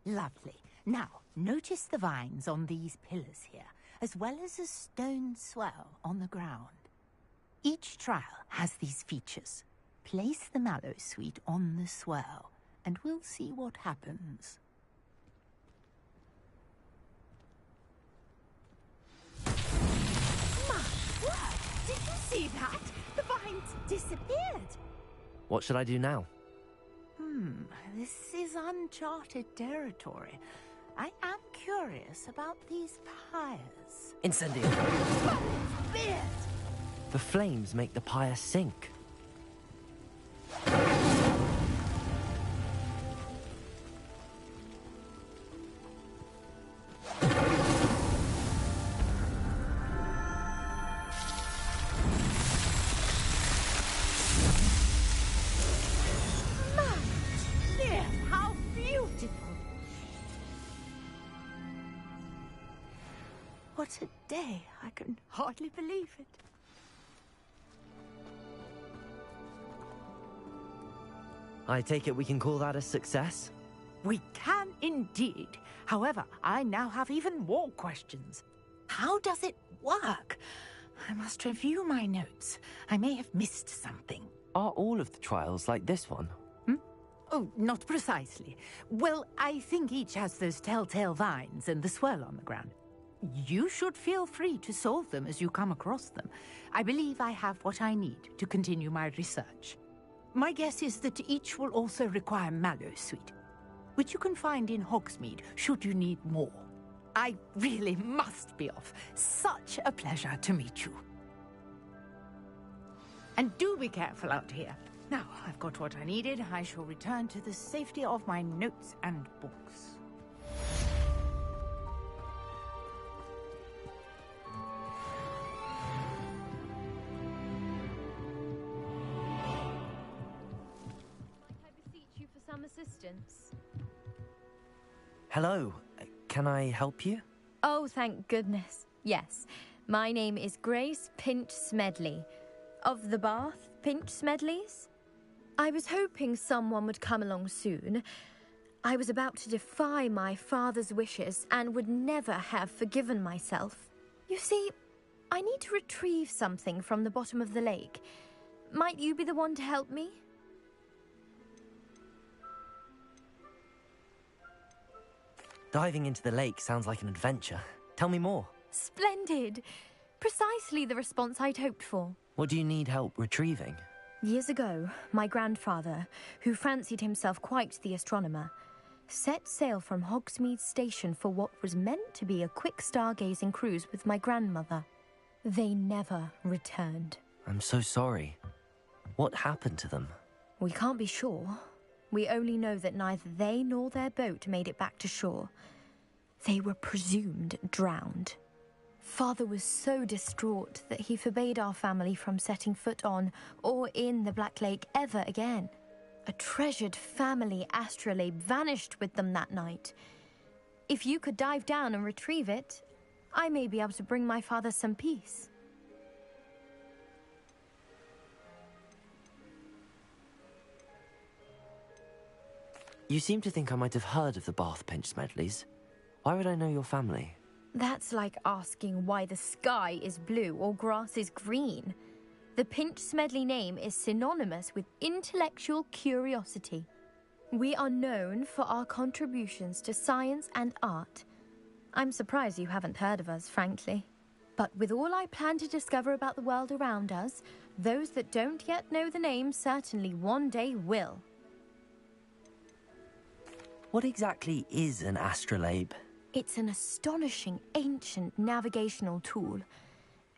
Lovely. Now, notice the vines on these pillars here, as well as a stone swell on the ground. Each trial has these features. Place the Mallowsweet on the swell, and we'll see what happens. My word! Did you see that? The vines disappeared. What should I do now? This is uncharted territory. I am curious about these pyres. Incendio! Beard! The flames make the pyre sink. what a day. I can hardly believe it. I take it we can call that a success? We can indeed. However, I now have even more questions. How does it work? I must review my notes. I may have missed something. Are all of the trials like this one? Oh, not precisely. Well, I think each has those telltale vines and the swirl on the ground. You should feel free to solve them as you come across them. I believe I have what I need to continue my research. My guess is that each will also require mallow sweet, which you can find in Hogsmeade should you need more. I really must be off. Such a pleasure to meet you. And do be careful out here. Now, I've got what I needed. I shall return to the safety of my notes and books. I beseech you for some assistance. Hello. Can I help you? Oh, thank goodness. Yes. My name is Grace Pinch Smedley. Of the Bath Pinch Smedleys? I was hoping someone would come along soon. I was about to defy my father's wishes and would never have forgiven myself. You see, I need to retrieve something from the bottom of the lake. Might you be the one to help me? Diving into the lake sounds like an adventure. Tell me more. Splendid! Precisely the response I'd hoped for. What do you need help retrieving? Years ago, my grandfather, who fancied himself quite the astronomer, set sail from Hogsmeade Station for what was meant to be a quick stargazing cruise with my grandmother. They never returned. I'm so sorry. What happened to them? We can't be sure. We only know that neither they nor their boat made it back to shore. They were presumed drowned. Father was so distraught that he forbade our family from setting foot on or in the Black Lake ever again. A treasured family astrolabe vanished with them that night. If you could dive down and retrieve it, I may be able to bring my father some peace. You seem to think I might have heard of the Bath Pinch Smedleys. Why would I know your family? That's like asking why the sky is blue or grass is green. The Pinch Smedley name is synonymous with intellectual curiosity. We are known for our contributions to science and art. I'm surprised you haven't heard of us, frankly. But with all I plan to discover about the world around us, those that don't yet know the name certainly one day will. What exactly is an astrolabe? It's an astonishing ancient navigational tool.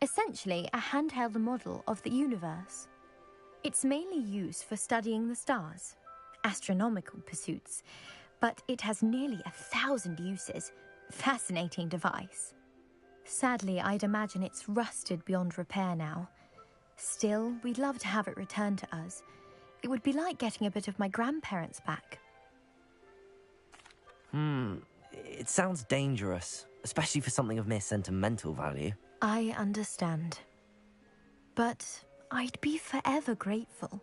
Essentially a handheld model of the universe. It's mainly used for studying the stars, astronomical pursuits, but it has nearly 1,000 uses. Fascinating device. Sadly, I'd imagine it's rusted beyond repair now. Still, we'd love to have it returned to us. It would be like getting a bit of my grandparents back. It sounds dangerous, especially for something of mere sentimental value. I understand. But I'd be forever grateful.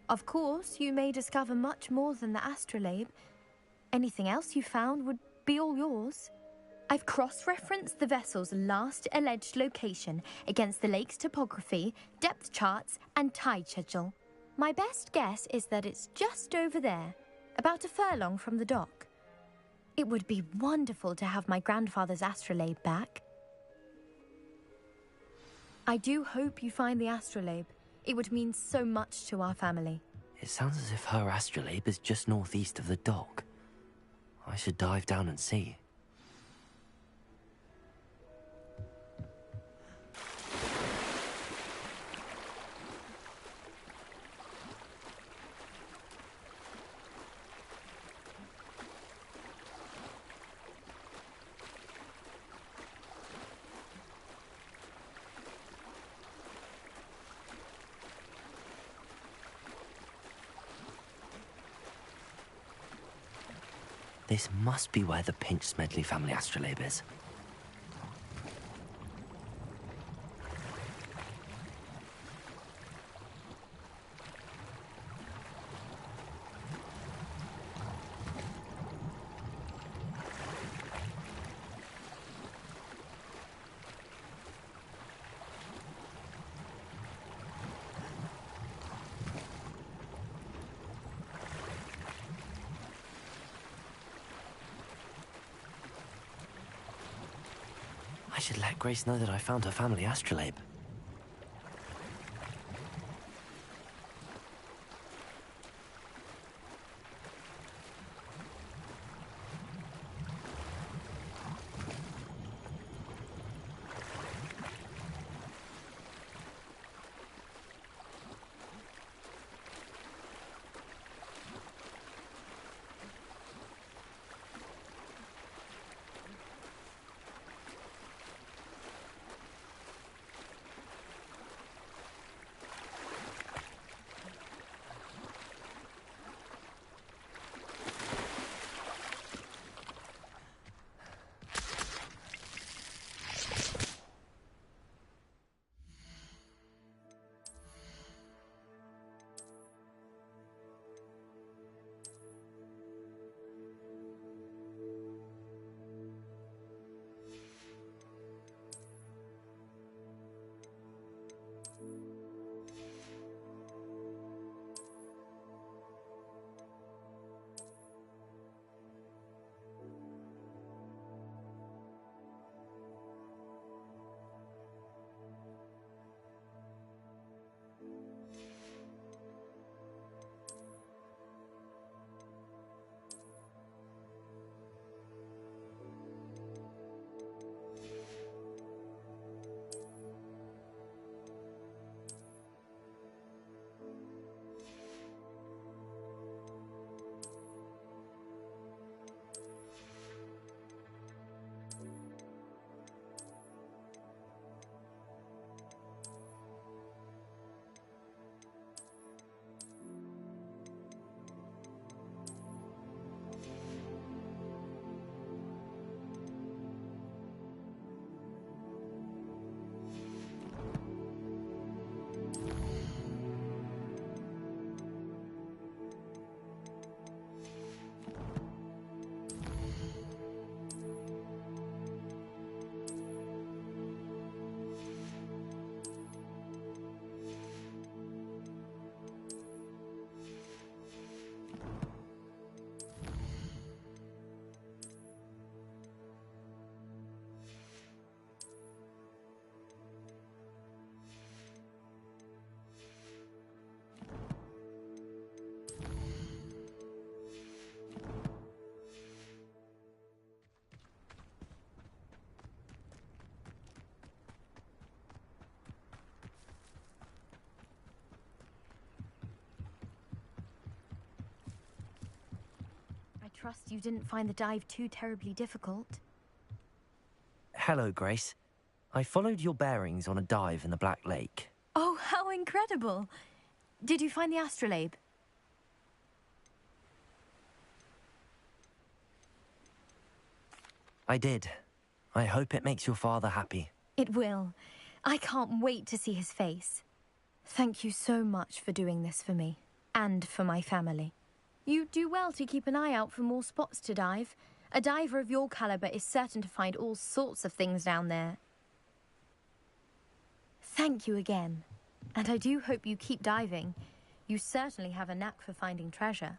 Of course, you may discover much more than the astrolabe. Anything else you found would be all yours. I've cross-referenced the vessel's last alleged location against the lake's topography, depth charts, and tide schedule. My best guess is that it's just over there, about a furlong from the dock. It would be wonderful to have my grandfather's astrolabe back. I do hope you find the astrolabe. It would mean so much to our family. It sounds as if her astrolabe is just northeast of the dock. I should dive down and see. This must be where the Pinch Smedley family astrolabe is. should let Grace know that I found her family astrolabe. I trust you didn't find the dive too terribly difficult. Hello, Grace. I followed your bearings on a dive in the Black Lake. Oh, how incredible! Did you find the astrolabe? I did. I hope it makes your father happy. It will. I can't wait to see his face. Thank you so much for doing this for me, and for my family. You do well to keep an eye out for more spots to dive. A diver of your caliber is certain to find all sorts of things down there. Thank you again. And I do hope you keep diving. You certainly have a knack for finding treasure.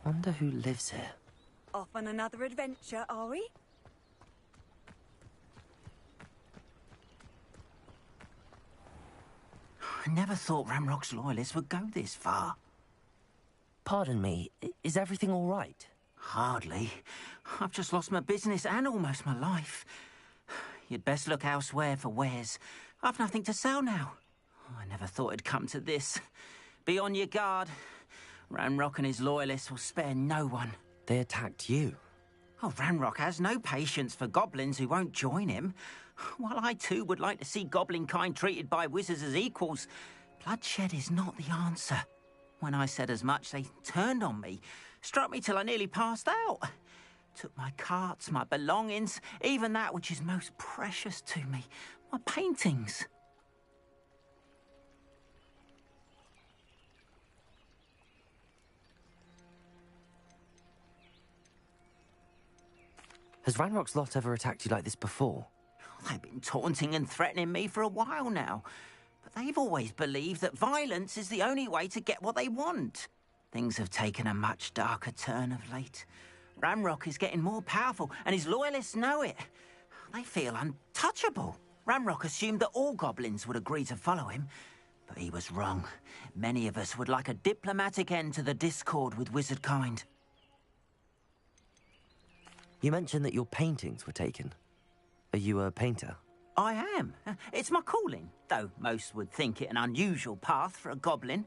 Wonder who lives here. Off on another adventure, are we? I never thought Ramrock's loyalists would go this far. Pardon me, is everything all right? Hardly. I've just lost my business and almost my life. You'd best look elsewhere for wares. I've nothing to sell now. I never thought it'd come to this. Be on your guard. Ranrock and his loyalists will spare no one. They attacked you? Oh, Ranrock has no patience for goblins who won't join him. While I too would like to see goblin kind treated by wizards as equals, bloodshed is not the answer. When I said as much, they turned on me, struck me till I nearly passed out. Took my carts, my belongings, even that which is most precious to me, my paintings. Has Ranrock's lot ever attacked you like this before? They've been taunting and threatening me for a while now. But they've always believed that violence is the only way to get what they want. Things have taken a much darker turn of late. Ranrock is getting more powerful, and his loyalists know it. They feel untouchable. Ranrock assumed that all goblins would agree to follow him, but he was wrong. Many of us would like a diplomatic end to the discord with wizard kind. You mentioned that your paintings were taken. Are you a painter? I am. It's my calling, though most would think it an unusual path for a goblin.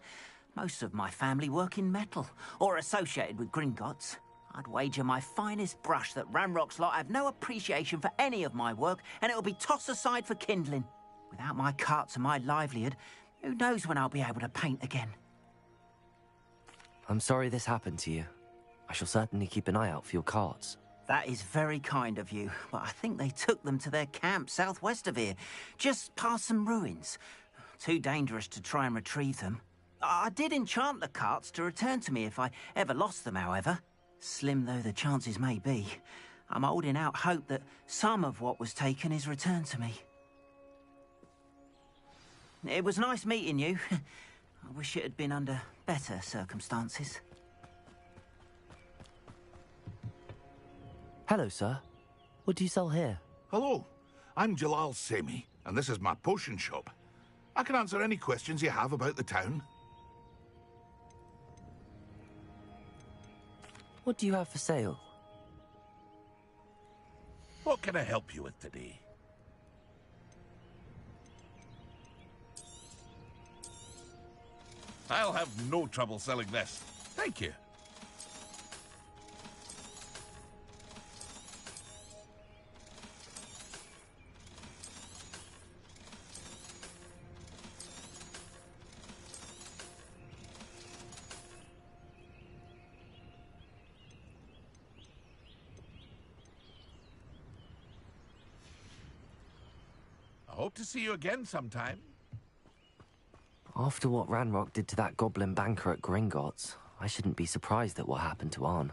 Most of my family work in metal, or associated with Gringotts. I'd wager my finest brush that Ranrock's lot have no appreciation for any of my work, and it'll be tossed aside for kindling. Without my carts and my livelihood, who knows when I'll be able to paint again. I'm sorry this happened to you. I shall certainly keep an eye out for your carts. That is very kind of you, but I think they took them to their camp southwest of here, just past some ruins. Too dangerous to try and retrieve them. I did enchant the carts to return to me if I ever lost them, however. Slim though the chances may be, I'm holding out hope that some of what was taken is returned to me. It was nice meeting you. I wish it had been under better circumstances. Hello, sir. What do you sell here? Hello, I'm Jalal Semi, and this is my potion shop. I can answer any questions you have about the town. What do you have for sale? What can I help you with today? I'll have no trouble selling this. Thank you. I hope to see you again sometime. After what Ranrock did to that goblin banker at Gringotts, I shouldn't be surprised at what happened to Arn.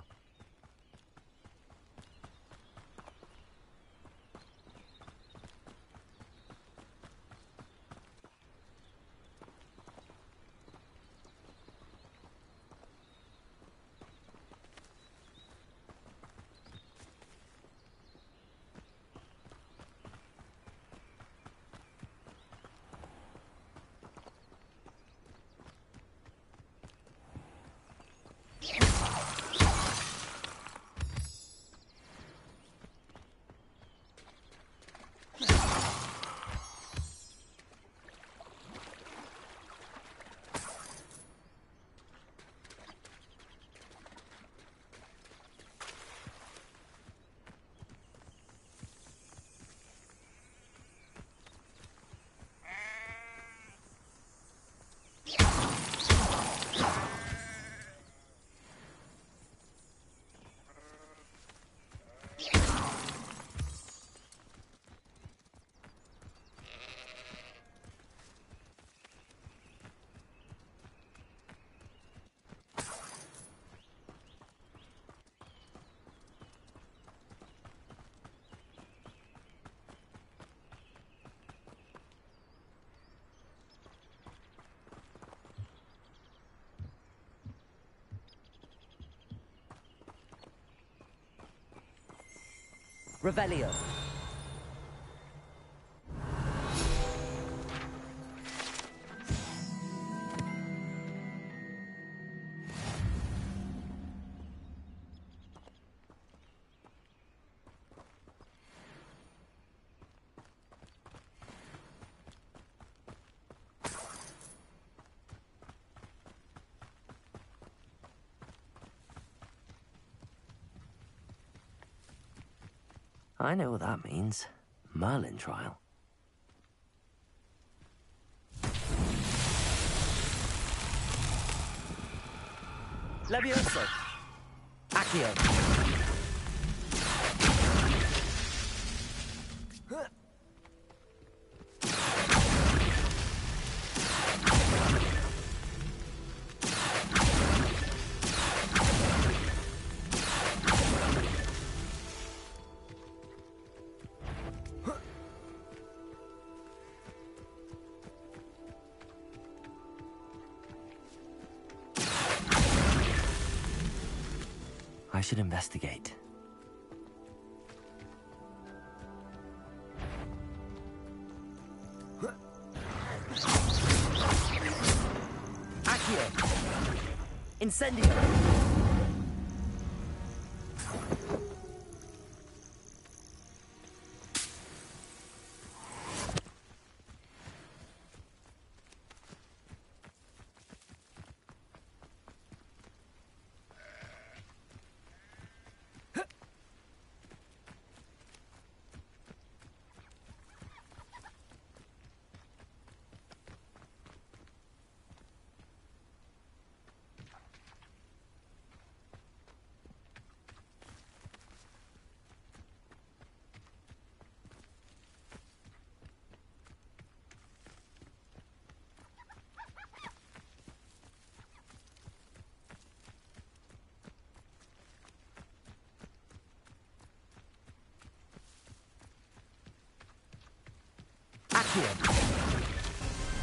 Revelio. I know what that means. Merlin trial. Levioso. Accio. I should investigate. Accio! Incendio!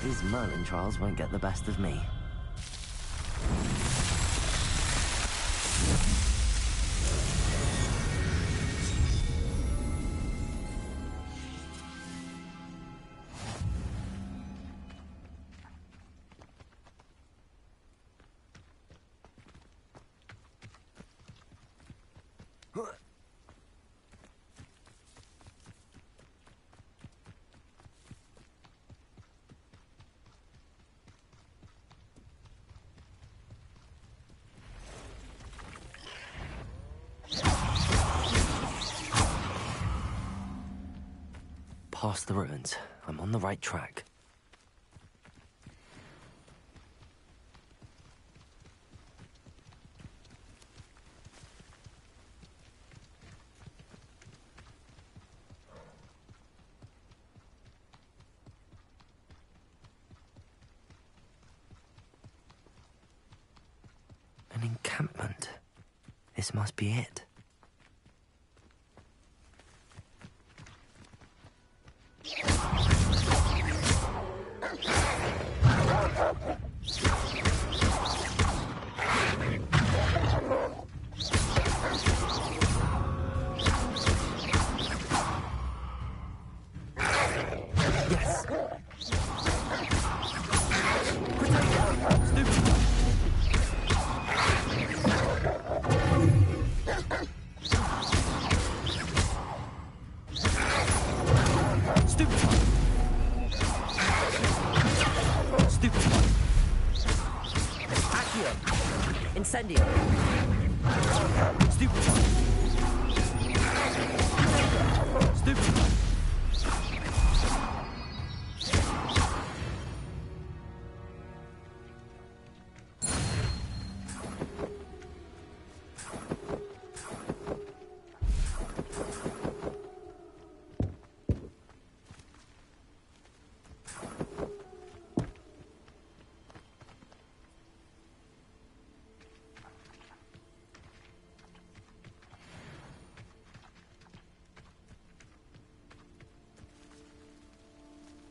These Merlin trials won't get the best of me. Past the ruins. I'm on the right track. An encampment. This must be it. Incendio. Stupid. Stupid.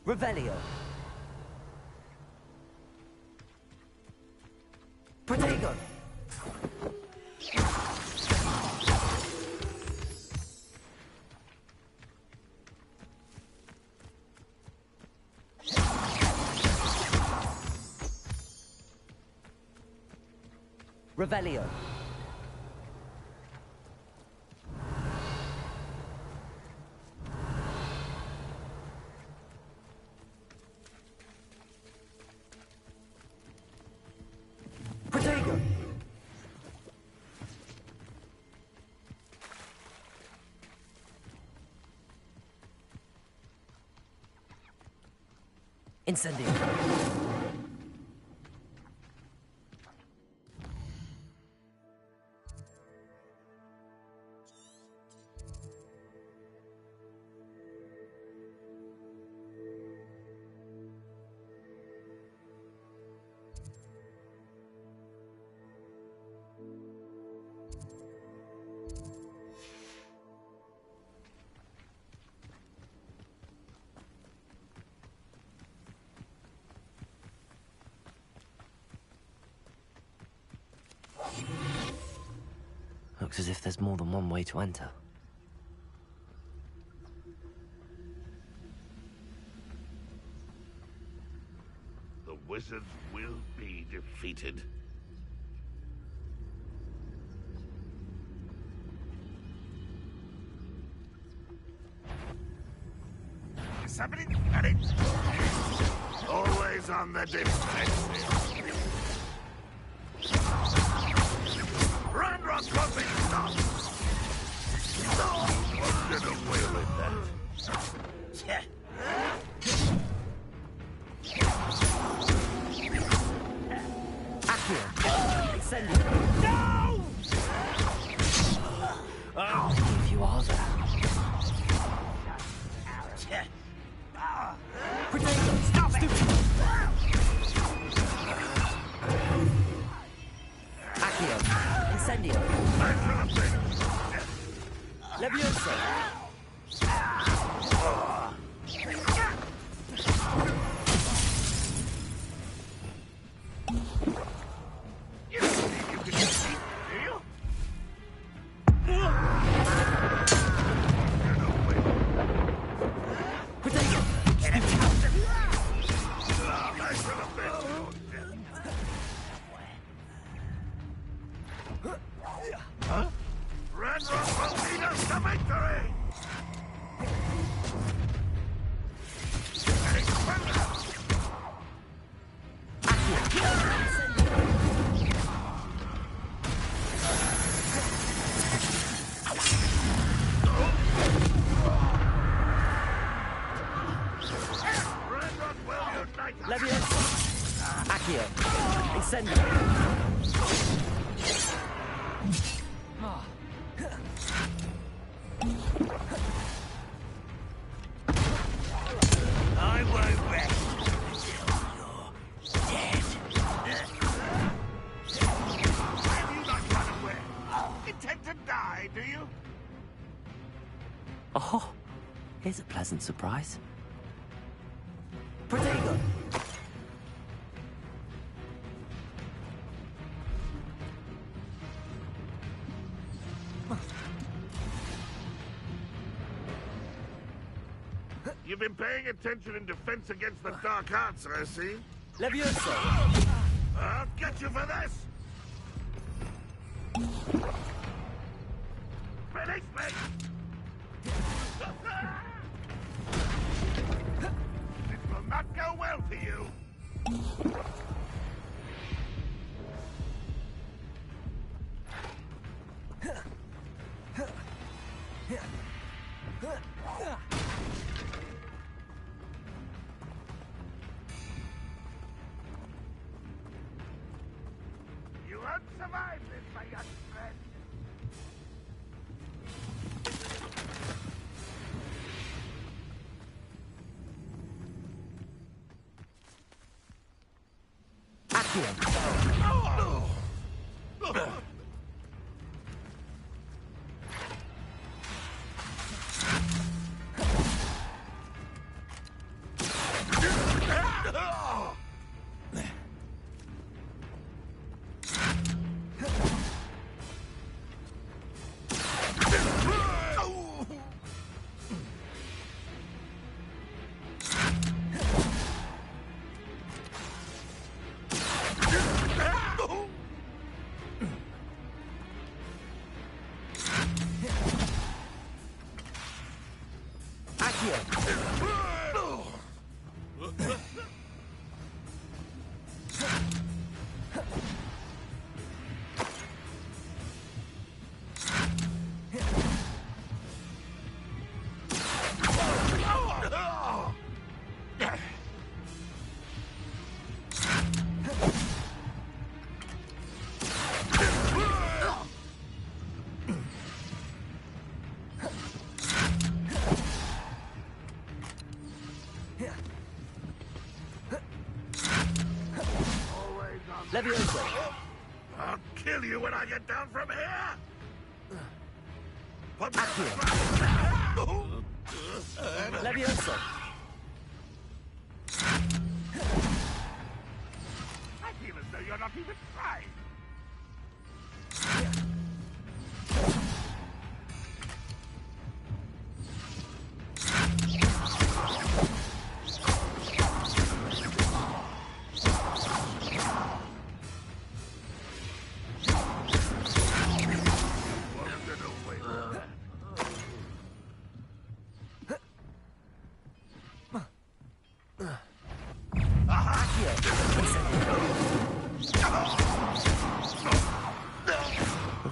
Revelio. Protego. Revelio. Protego! Incendio. Looks as if there's more than one way to enter. The wizards will be defeated. Somebody got it. Always on the defensive. Run, run, something stop. No, I'm gonna wheel at that. Yeah. Accio. Send it. No! Oh, if you are there. Potato, stop it! Accio. Incendio. Levioso. Red Rock will lead us to victory! Levioso. Accio. Incendio. I won't rest until you're dead. Have you not run away? Intend to die, do you? Oh, here's a pleasant surprise. Protego. You've been paying attention in defense against the dark arts, I see. Levioso. I'll get you for this! Release me! This will not go well for you. You won't survive this, my young friend. Levioso! I'll kill you when I get down from here! Levioso! I feel as though you're not even trying!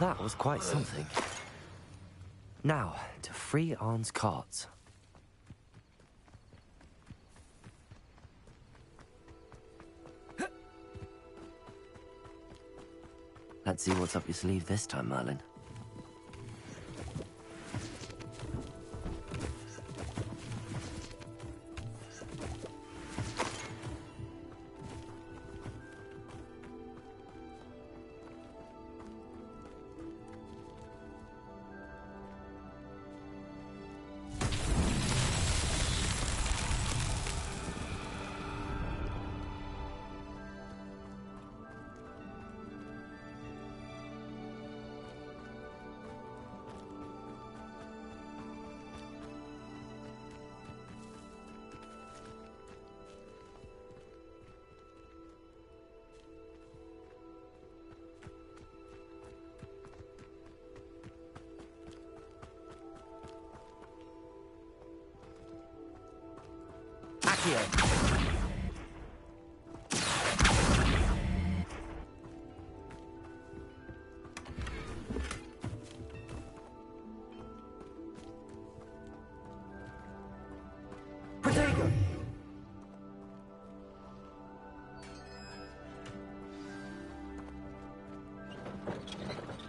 That was quite something. Now, to free Arn's cards. Let's see what's up your sleeve this time, Merlin.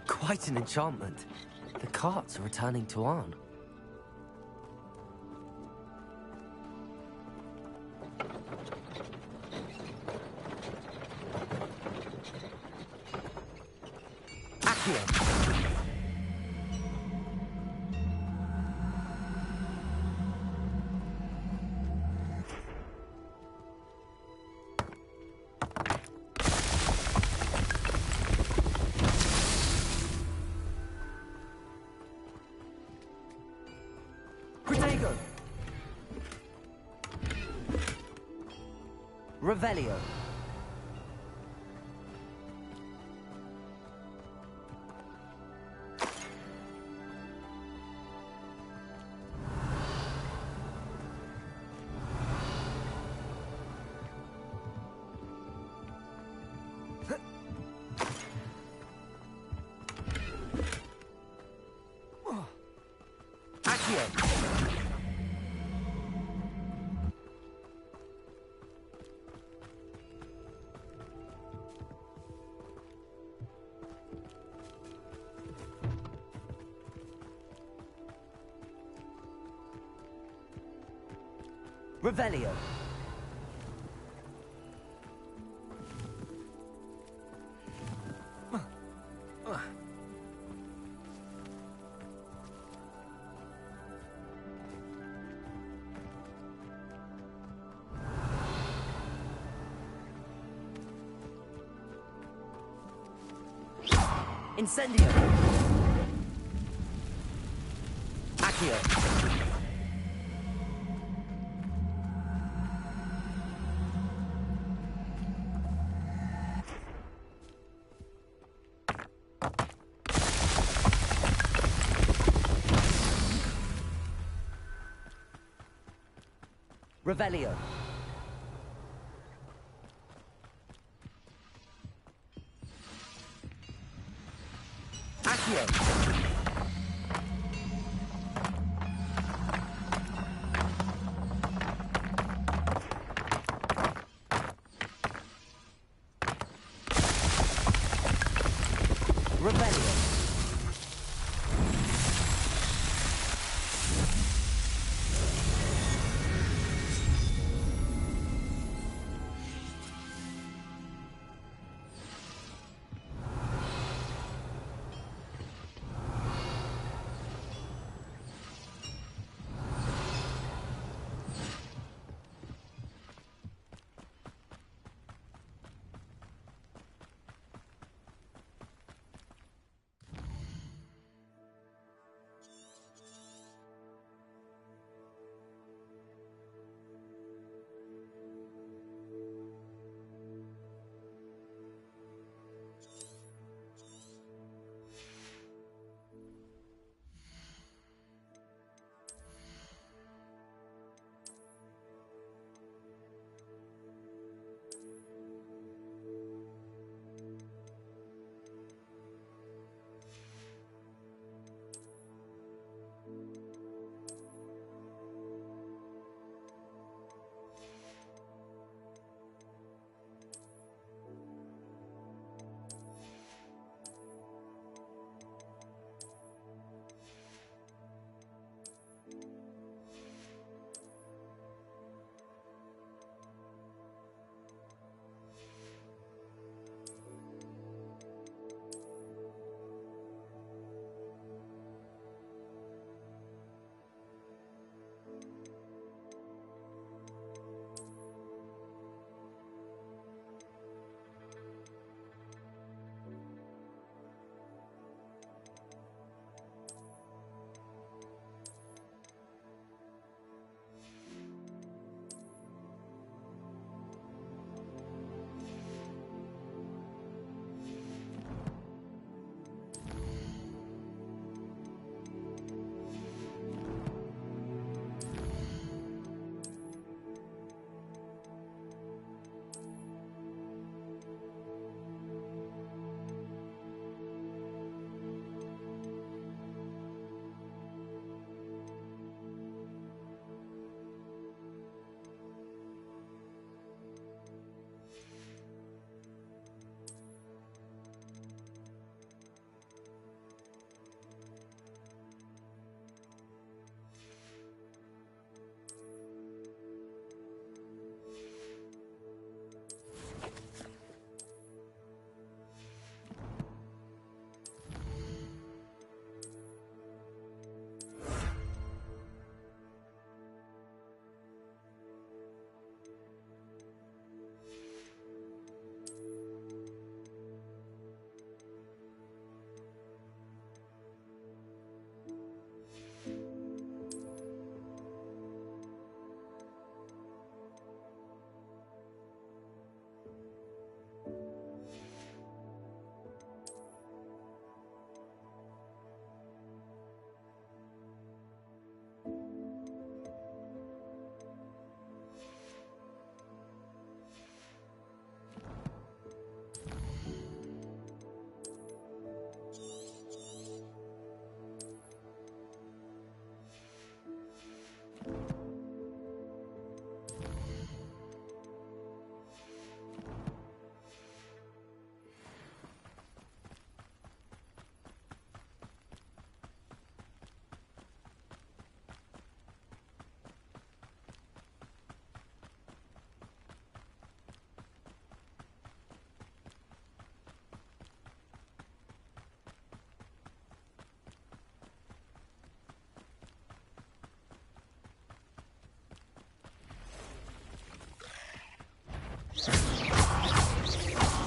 Quite an enchantment. The carts are returning to Arn. Revelio. Revelio. Incendio. Accio. Revelio. Accio.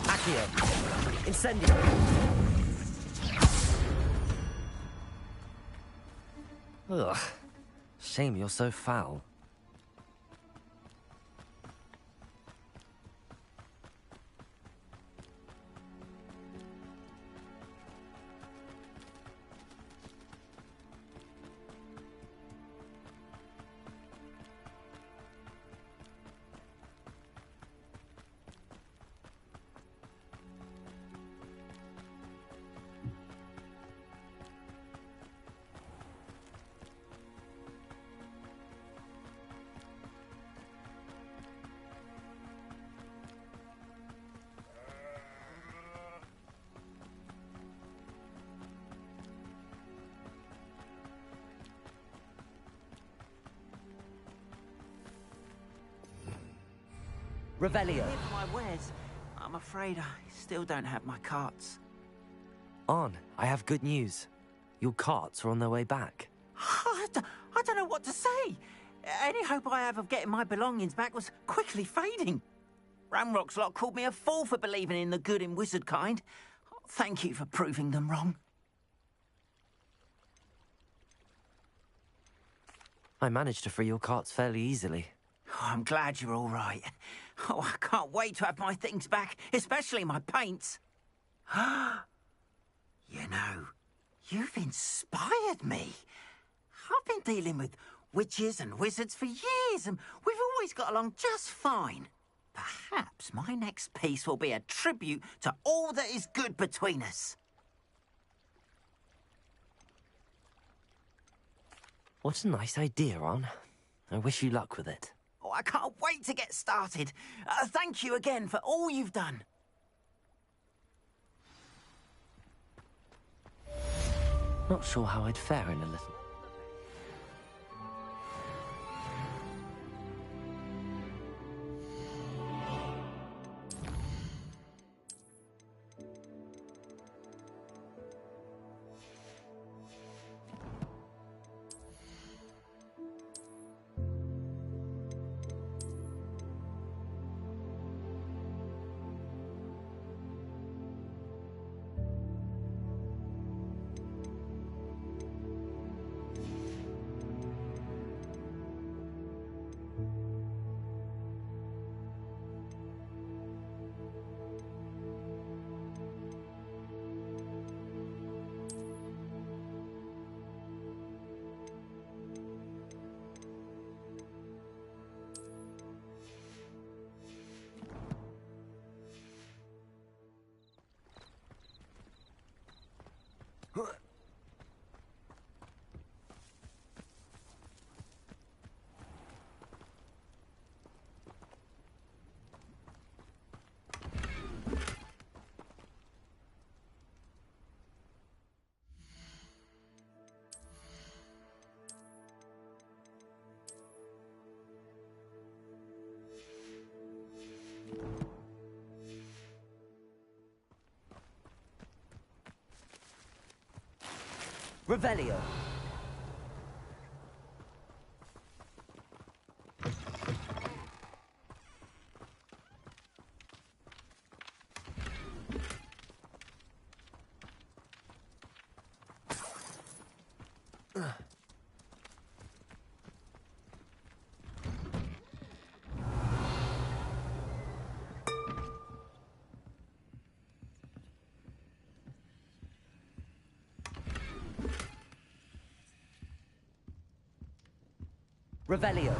Accio. Incendio. Ugh. Shame you're so foul. Revelio. Here for my wares. I'm afraid I still don't have my carts. On, I have good news. Your carts are on their way back. I don't know what to say. Any hope I have of getting my belongings back was quickly fading. Ramrock's lot called me a fool for believing in the good in wizard kind. Thank you for proving them wrong. I managed to free your carts fairly easily. Oh, I'm glad you're all right. Oh, I can't wait to have my things back, especially my paints. You know, you've inspired me. I've been dealing with witches and wizards for years, and we've always got along just fine. Perhaps my next piece will be a tribute to all that is good between us. What a nice idea, Ron. I wish you luck with it. Oh, I can't wait to get started. Thank you again for all you've done. Not sure how I'd fare in a little. Revelio. Revelio.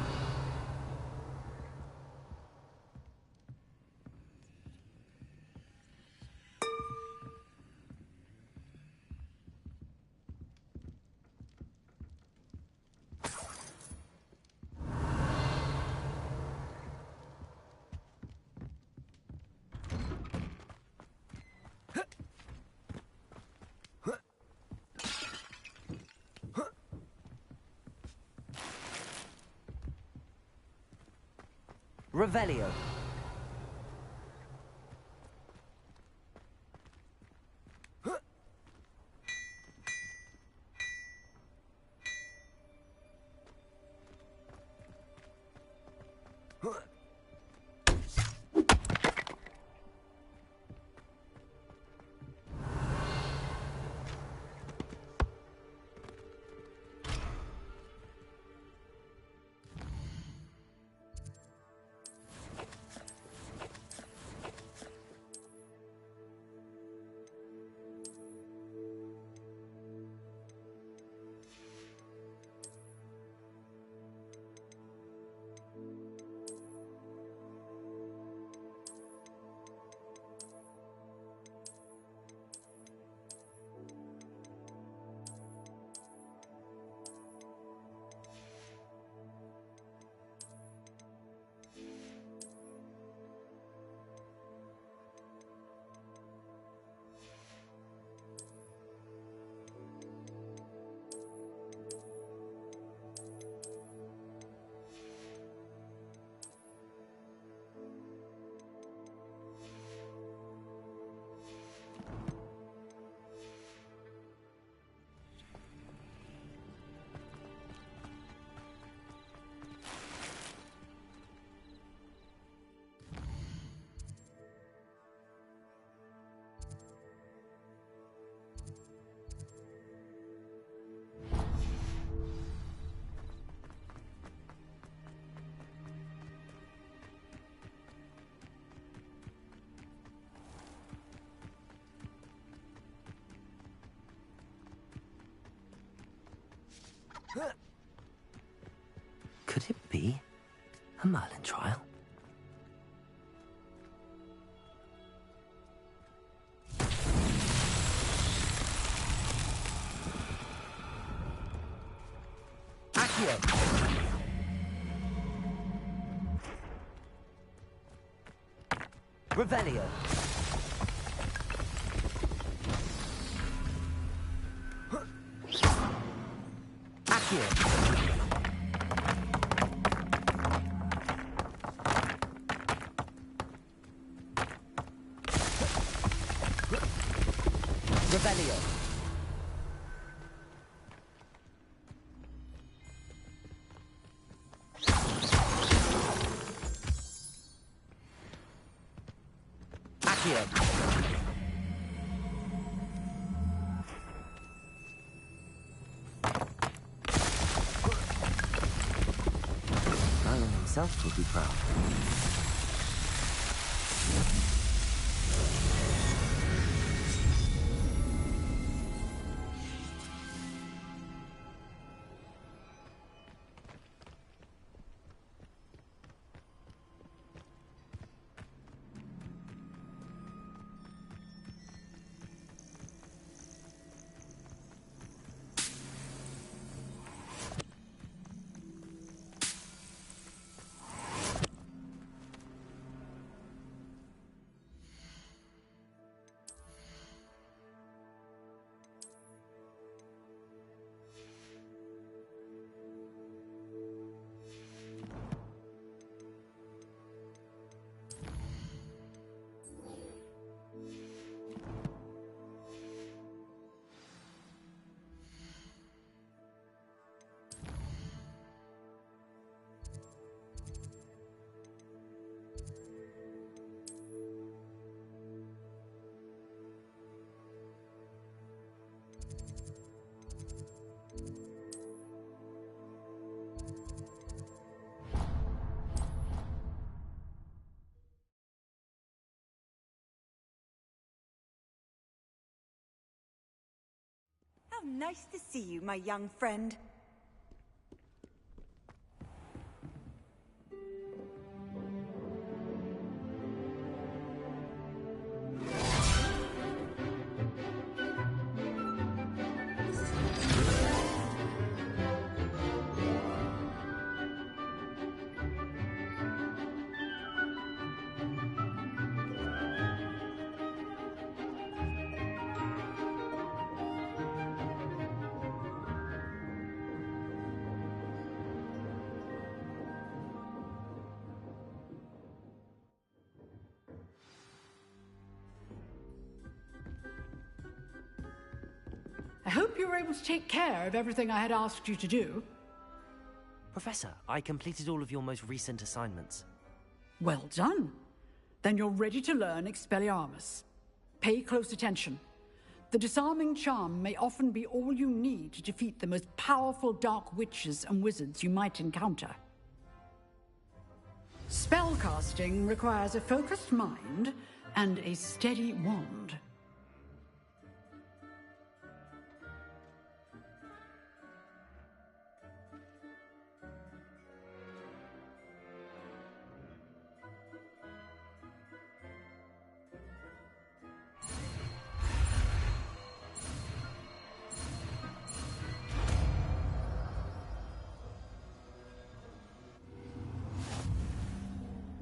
Revelio. be a Merlin trial. Accio! Revelio! Accio! Revelio! Accio! Merlin himself would be proud. How nice to see you, my young friend. I hope you were able to take care of everything I had asked you to do. Professor, I completed all of your most recent assignments. Well done. Then you're ready to learn Expelliarmus. Pay close attention. The disarming charm may often be all you need to defeat the most powerful dark witches and wizards you might encounter. Spellcasting requires a focused mind and a steady wand.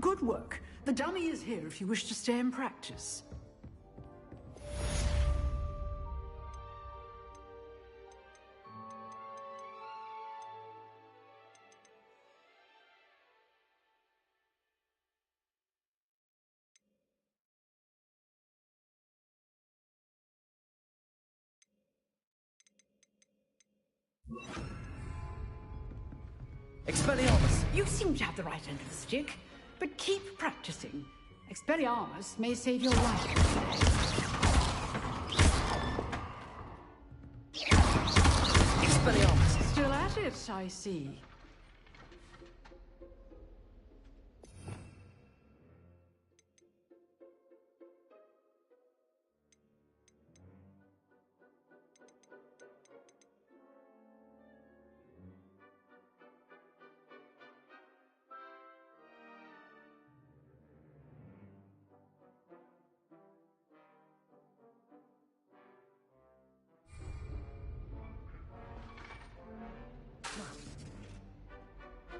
Good work. The dummy is here if you wish to stay and practice. Expelliarmus! You seem to have the right end of the stick, but keep practicing. Expelliarmus may save your life. Expelliarmus! Still at it, I see.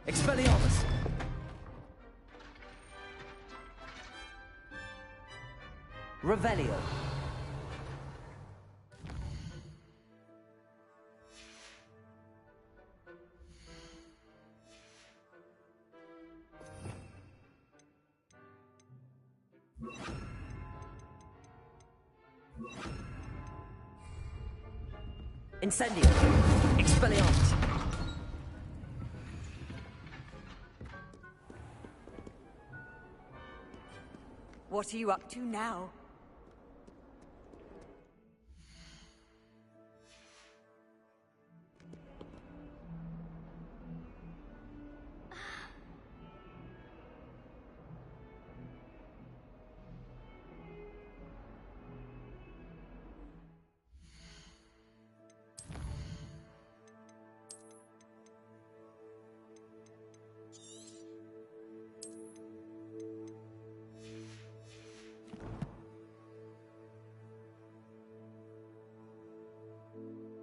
Expelliarmus! Revelio. Incendio. Expelliarmus. What are you up to now?